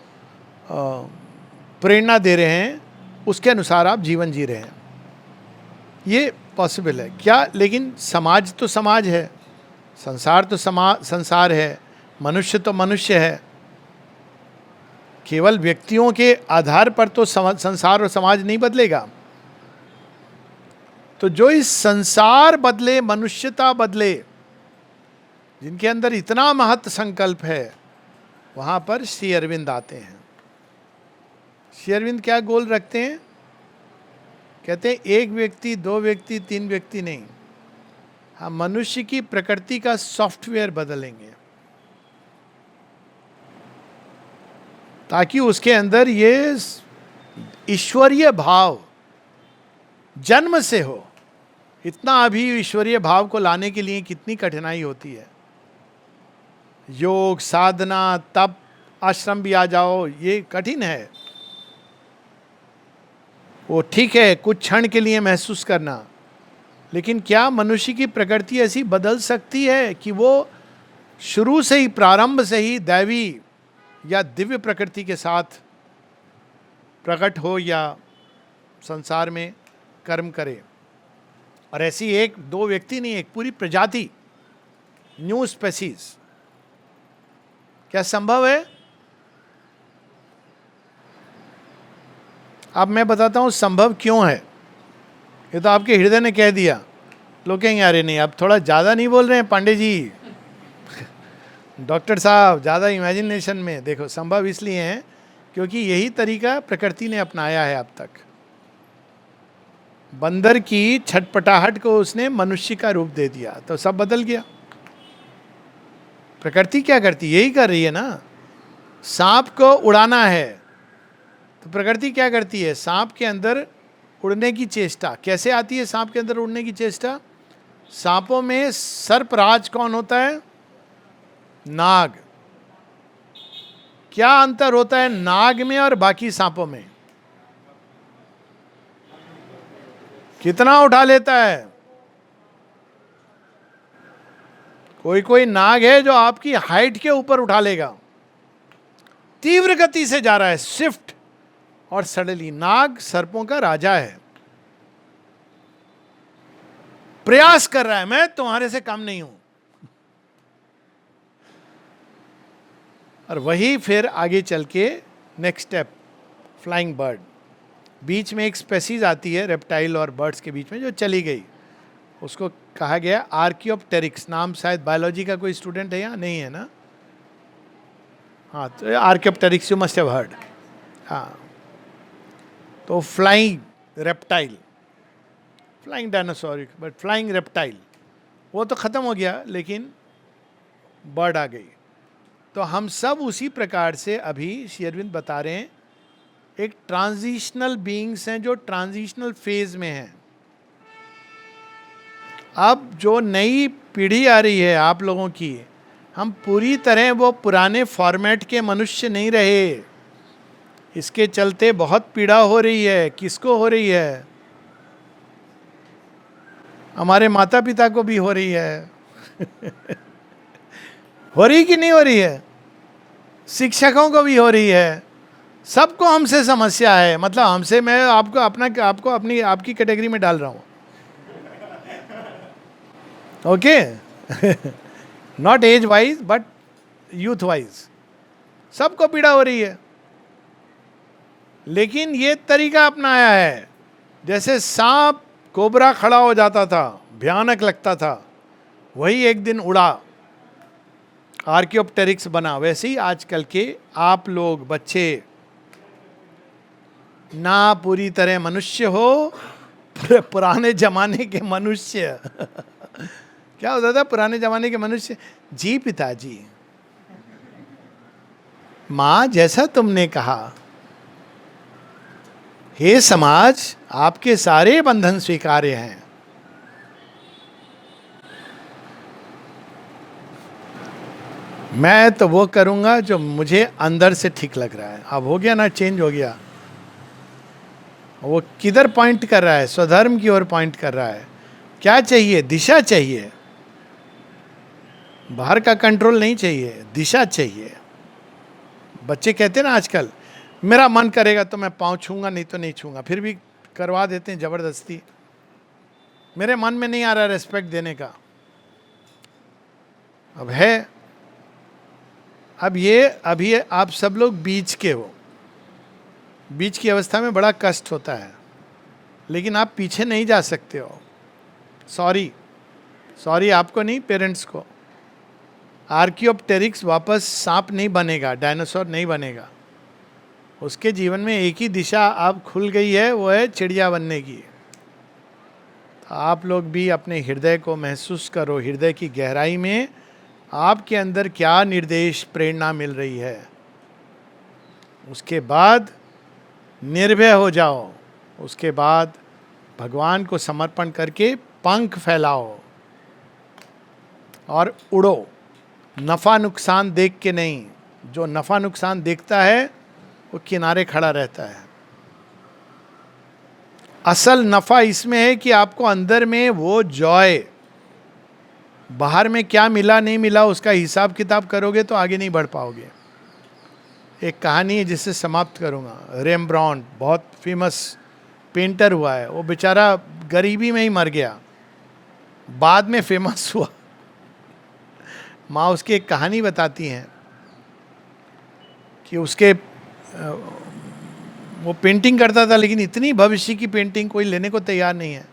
प्रेरणा दे रहे हैं, उसके अनुसार आप जीवन जी रहे हैं। ये पॉसिबल है क्या? लेकिन समाज तो समाज है, संसार तो संसार है, मनुष्य तो मनुष्य है। केवल व्यक्तियों के आधार पर तो संसार और समाज नहीं बदलेगा। तो जो इस संसार बदले, मनुष्यता बदले, जिनके अंदर इतना महत्व संकल्प है, वहाँ पर श्री अरविंद आते हैं। श्री अरविंद क्या गोल रखते हैं? कहते हैं एक व्यक्ति, दो व्यक्ति, तीन व्यक्ति नहीं, हम मनुष्य की प्रकृति का सॉफ्टवेयर बदलेंगे ताकि उसके अंदर ये ईश्वरीय भाव जन्म से हो। इतना अभी ईश्वरीय भाव को लाने के लिए कितनी कठिनाई होती है। योग, साधना, तप, आश्रम भी आ जाओ, ये कठिन है। वो ठीक है कुछ क्षण के लिए महसूस करना, लेकिन क्या मनुष्य की प्रकृति ऐसी बदल सकती है कि वो शुरू से ही, प्रारंभ से ही दैवी या दिव्य प्रकृति के साथ प्रकट हो या संसार में कर्म करे? और ऐसी एक दो व्यक्ति नहीं, एक पूरी प्रजाति, न्यू स्पेसीज, क्या संभव है? अब मैं बताता हूं संभव क्यों है। ये तो आपके हृदय ने कह दिया। लोग कहेंगे अरे नहीं, अब थोड़ा ज़्यादा नहीं बोल रहे हैं पांडे जी, डॉक्टर साहब ज़्यादा इमेजिनेशन में। देखो संभव इसलिए है क्योंकि यही तरीका प्रकृति ने अपनाया है अब तक। बंदर की छटपटाहट को उसने मनुष्य का रूप दे दिया तो सब बदल गया। प्रकृति क्या करती, यही कर रही है ना। सांप को उड़ाना है तो प्रकृति क्या करती है, सांप के अंदर उड़ने की चेष्टा। कैसे आती है सांप के अंदर उड़ने की चेष्टा? सांपों में सर्पराज कौन होता है? नाग। क्या अंतर होता है नाग में और बाकी सांपों में? कितना उठा लेता है? कोई कोई नाग है जो आपकी हाइट के ऊपर उठा लेगा। तीव्र गति से जा रहा है, स्विफ्ट और सडनली। नाग सर्पों का राजा है, प्रयास कर रहा है मैं तुम्हारे से कम नहीं हूं। और वही फिर आगे चल के नेक्स्ट स्टेप, फ्लाइंग बर्ड। बीच में एक स्पेसीज आती है रेप्टाइल और बर्ड्स के बीच में जो चली गई, उसको कहा गया आर्कियोप्टेरिक्स। नाम शायद बायोलॉजी का कोई स्टूडेंट है या नहीं है ना? हाँ, तो Archaeopteryx you must have heard. हाँ, तो flying reptile, flying dinosaur, but flying reptile वो तो ख़त्म हो गया, लेकिन बर्ड आ गई। तो हम सब उसी प्रकार से अभी श्री अरविंद बता रहे हैं, एक ट्रांजिशनल बीइंग्स हैं जो ट्रांजिशनल फेज में हैं। अब जो नई पीढ़ी आ रही है आप लोगों की, हम पूरी तरह वो पुराने फॉर्मेट के मनुष्य नहीं रहे। इसके चलते बहुत पीड़ा हो रही है। किसको हो रही है? हमारे माता पिता को भी हो रही है। हो रही कि नहीं हो रही है? शिक्षकों को भी हो रही है। सबको हमसे समस्या है। मतलब हमसे, मैं आपको अपनी आपकी कैटेगरी में डाल रहा हूं। Okay, not age wise but youth wise सबको पीड़ा हो रही है। लेकिन ये तरीका अपनाया है, जैसे सांप कोबरा खड़ा हो जाता था, भयानक लगता था, वही एक दिन उड़ा, आर्कियोप्टेरिक्स बना। वैसे ही आजकल के आप लोग बच्चे ना पूरी तरह मनुष्य हो, पुराने जमाने के मनुष्य। क्या होता था पुराने जमाने के मनुष्य? जी पिताजी, मां जैसा तुमने कहा, हे समाज आपके सारे बंधन स्वीकार्य हैं। मैं तो वो करूंगा जो मुझे अंदर से ठीक लग रहा है। अब हो गया ना, चेंज हो गया। वो किधर पॉइंट कर रहा है? स्वधर्म की ओर पॉइंट कर रहा है। क्या चाहिए? दिशा चाहिए। बाहर का कंट्रोल नहीं चाहिए, दिशा चाहिए। बच्चे कहते हैं ना आजकल, मेरा मन करेगा तो मैं पाँव छूंगा, नहीं तो नहीं छूंगा। फिर भी करवा देते हैं जबरदस्ती। मेरे मन में नहीं आ रहा रेस्पेक्ट देने का। अब है, अब ये अभी आप सब लोग बीच के हो। बीच की अवस्था में बड़ा कष्ट होता है, लेकिन आप पीछे नहीं जा सकते हो। सॉरी आपको नहीं, पेरेंट्स को। आर्कियोप्टेरिक्स वापस सांप नहीं बनेगा, डायनासोर नहीं बनेगा। उसके जीवन में एक ही दिशा अब खुल गई है, वो है चिड़िया बनने की। तो आप लोग भी अपने हृदय को महसूस करो, हृदय की गहराई में आपके अंदर क्या निर्देश प्रेरणा मिल रही है। उसके बाद निर्भय हो जाओ, उसके बाद भगवान को समर्पण करके पंख फैलाओ और उड़ो। नफा नुकसान देख के नहीं, जो नफा नुकसान देखता है वो किनारे खड़ा रहता है। असल नफा इसमें है कि आपको अंदर में वो जॉय, बाहर में क्या मिला नहीं मिला उसका हिसाब किताब करोगे तो आगे नहीं बढ़ पाओगे। एक कहानी है जिससे समाप्त करूंगा। रेम्ब्रांड बहुत फेमस पेंटर हुआ है, वो बेचारा गरीबी में ही मर गया, बाद में फेमस हुआ। माँ उसकी एक कहानी बताती हैं कि उसके वो पेंटिंग करता था, लेकिन इतनी भविष्य की पेंटिंग कोई लेने को तैयार नहीं है।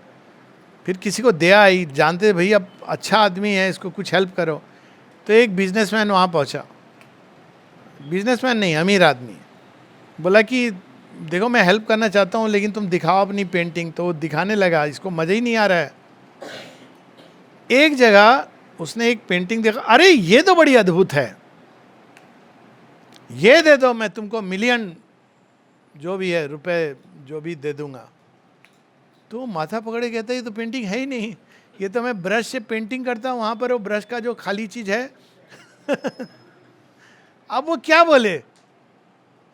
फिर किसी को दया आई, जानते भैया अच्छा आदमी है, इसको कुछ हेल्प करो। तो एक बिजनेसमैन वहाँ पहुँचा, बिजनेसमैन नहीं, अमीर आदमी, बोला कि देखो मैं हेल्प करना चाहता हूँ लेकिन तुम दिखाओ अपनी पेंटिंग। तो वो दिखाने लगा, इसको मज़ा ही नहीं आ रहा है। एक जगह उसने एक पेंटिंग देखा, अरे ये तो बड़ी अद्भुत है, ये दे दो, मैं तुमको मिलियन जो भी है रुपए जो भी दे दूंगा। तो माथा पकड़े कहता है ये तो पेंटिंग है ही नहीं, ये तो मैं ब्रश से पेंटिंग करता हूँ, वहाँ पर वो ब्रश का जो खाली चीज़ है। अब वो क्या बोले,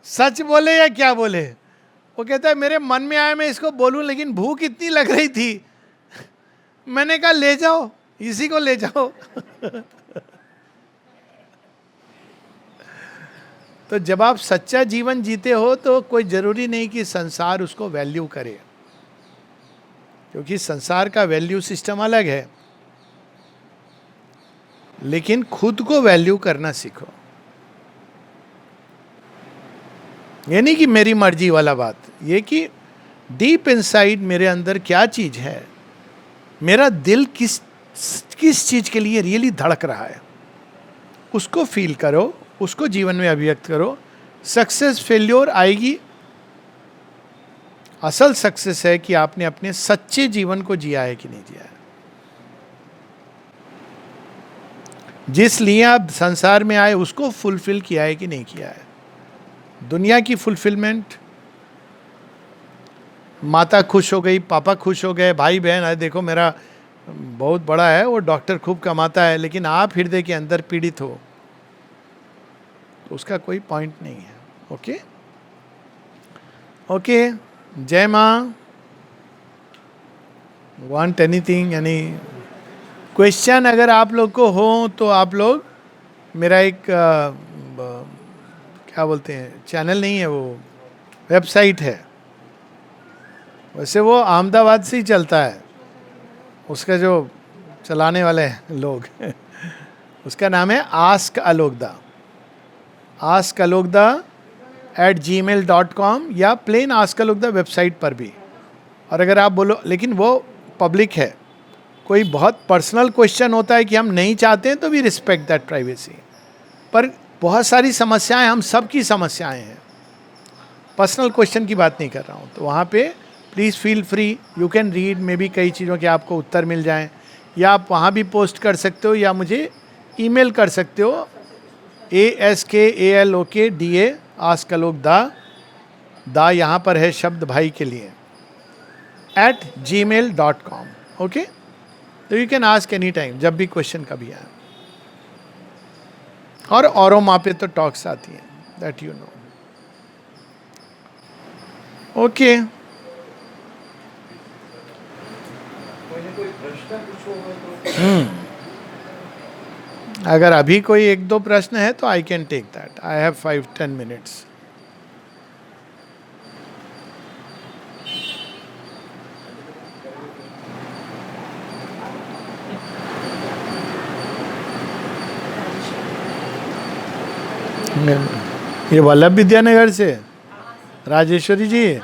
सच बोले या क्या बोले? वो कहता है मेरे मन में आया मैं इसको बोलूं, लेकिन भूख इतनी लग रही थी, मैंने कहा ले जाओ, इसी को ले जाओ। तो जब आप सच्चा जीवन जीते हो तो कोई जरूरी नहीं कि संसार उसको वैल्यू करे, क्योंकि संसार का वैल्यू सिस्टम अलग है। लेकिन खुद को वैल्यू करना सीखो। ये नहीं कि मेरी मर्जी वाला बात, ये कि डीप इनसाइड मेरे अंदर क्या चीज है, मेरा दिल किस चीज के लिए रियली धड़क रहा है, उसको फील करो, उसको जीवन में अभिव्यक्त करो। सक्सेस फेल्योर आएगी, असल सक्सेस है कि आपने अपने सच्चे जीवन को जिया है कि नहीं जिया है, जिस लिए आप संसार में आए उसको फुलफिल किया है कि नहीं किया है। दुनिया की फुलफिलमेंट, माता खुश हो गई, पापा खुश हो गए, भाई बहन अरे देखो मेरा बहुत बड़ा है, वो डॉक्टर खूब कमाता है, लेकिन आप हृदय के अंदर पीड़ित हो तो उसका कोई पॉइंट नहीं है। ओके ओके, जय माँ। वांट एनीथिंग, यानी क्वेश्चन अगर आप लोग को हो तो आप लोग, मेरा एक क्या बोलते हैं, चैनल नहीं है, वो वेबसाइट है, वैसे वो अहमदाबाद से ही चलता है, उसका जो चलाने वाले हैं लोग उसका नाम है आस्क अलोकदा, askalookda@gmail.com या प्लेन आस्क अलोकदा वेबसाइट पर भी। और अगर आप बोलो, लेकिन वो पब्लिक है, कोई बहुत पर्सनल क्वेश्चन होता है कि हम नहीं चाहते हैं तो वी रिस्पेक्ट दैट प्राइवेसी, पर बहुत सारी समस्याएं हम सब की समस्याएं हैं, पर्सनल क्वेश्चन की बात नहीं कर रहा हूँ। तो वहाँ पे please feel free, you can read, may be कई चीज़ों के आपको उत्तर मिल जाएं, या आप वहाँ भी पोस्ट कर सकते हो या मुझे ईमेल कर सकते हो, ASKALOKDA आस्कलोकदा, दा यहाँ पर है शब्द भाई के लिए, @gmail.com। ओके, तो you can ask any time, जब भी क्वेश्चन कभी आए। और औरों माँ पे तो टॉक्स आती हैं, दैट यू नो। ओके, अगर अभी कोई एक दो प्रश्न है तो I can take that, I have 5-10 minutes. ये वल्लभ विद्यानगर से राजेश्वरी जी,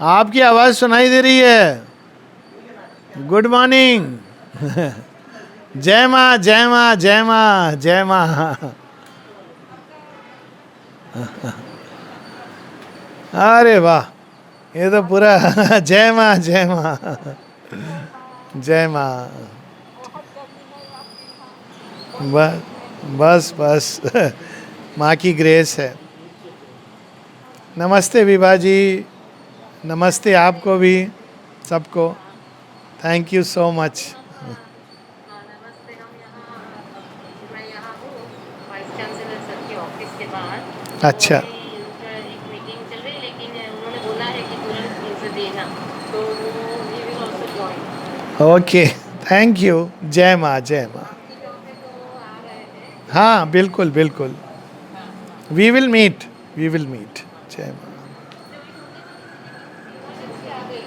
आपकी आवाज़ सुनाई दे रही है। Good morning. जय माँ जय माँ जय माँ जय माँ। अरे वाह, ये तो पूरा जय माँ जय माँ। जय माँ। बस बस बस माँ की ग्रेस है। नमस्ते विभा जी, नमस्ते आपको भी, सबको। Thank you so much. नमस्ते। हम यहाँ मैं यहाँ हूँ वाइस चांसलर सर के ऑफिस के बाहर। तो अच्छा, अभी उनका एक मीटिंग चल रही, लेकिन उन्होंने बोला है कि तुरंत आंसर देना, तो we will also join. Okay, thank you. जय माँ, जय माँ। आपकी जॉब में तो आ रहे हैं। हाँ बिल्कुल बिल्कुल, हाँ हाँ। We will meet, we will meet. जय माँ। एक्चुअली मुझे ना किसी की कुछ इमरजेंसी आ गई।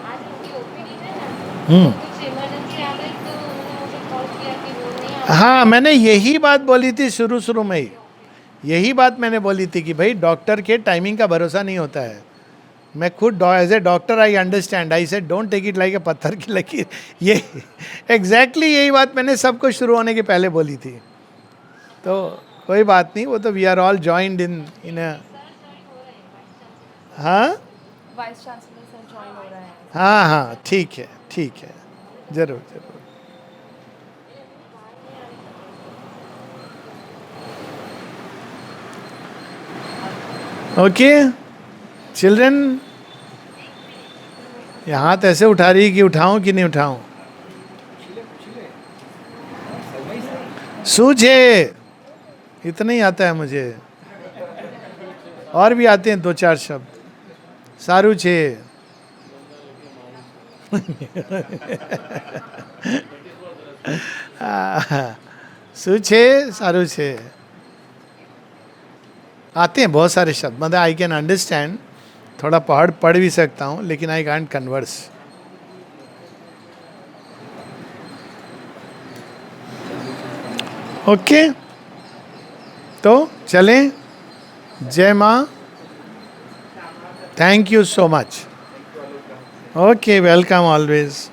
आज उनकी ओपीडी है ना, तो हम्म। कुछ इमरजेंसी आ गई, तो उन्होंने मुझे कॉल किया कि वो नहीं आ हाँ, पाएंगे। मैंने यही बात बोली थी शुरू शुरू में ही। यही बात मैंने बोली थी कि भाई डॉक्टर के टाइमिंग का भरोसा नहीं होता है। मैं खुद as a doctor I understand, I said don't take it like a पत्थर की लकीर। ये एग्जैक्टली यही बात मैंने सबको शुरू होने के पहले बोली थी। तो कोई बात नहीं, वो तो we are all joined in a. Sir join हो रहे हैं, वाइस चांसलर हाँ वाइस चांसलर सर ज्वाइन हो रहे हैं। हाँ हाँ, ठीक है ठीक है, जरूर जरूर। ओके चिल्ड्रन, ये हाथ ऐसे उठा रही है कि उठाऊं कि नहीं उठाऊं? सूझे, इतना ही आता है मुझे, और भी आते हैं दो चार शब्द। सारू छे। सूछे, सारू छे, आते हैं बहुत सारे शब्द। मतलब आई कैन अंडरस्टैंड, थोड़ा पढ़ पढ़ भी सकता हूँ, लेकिन आई कांट कन्वर्स। ओके, तो चलें। जय माँ, thank you so much. Okay, welcome always.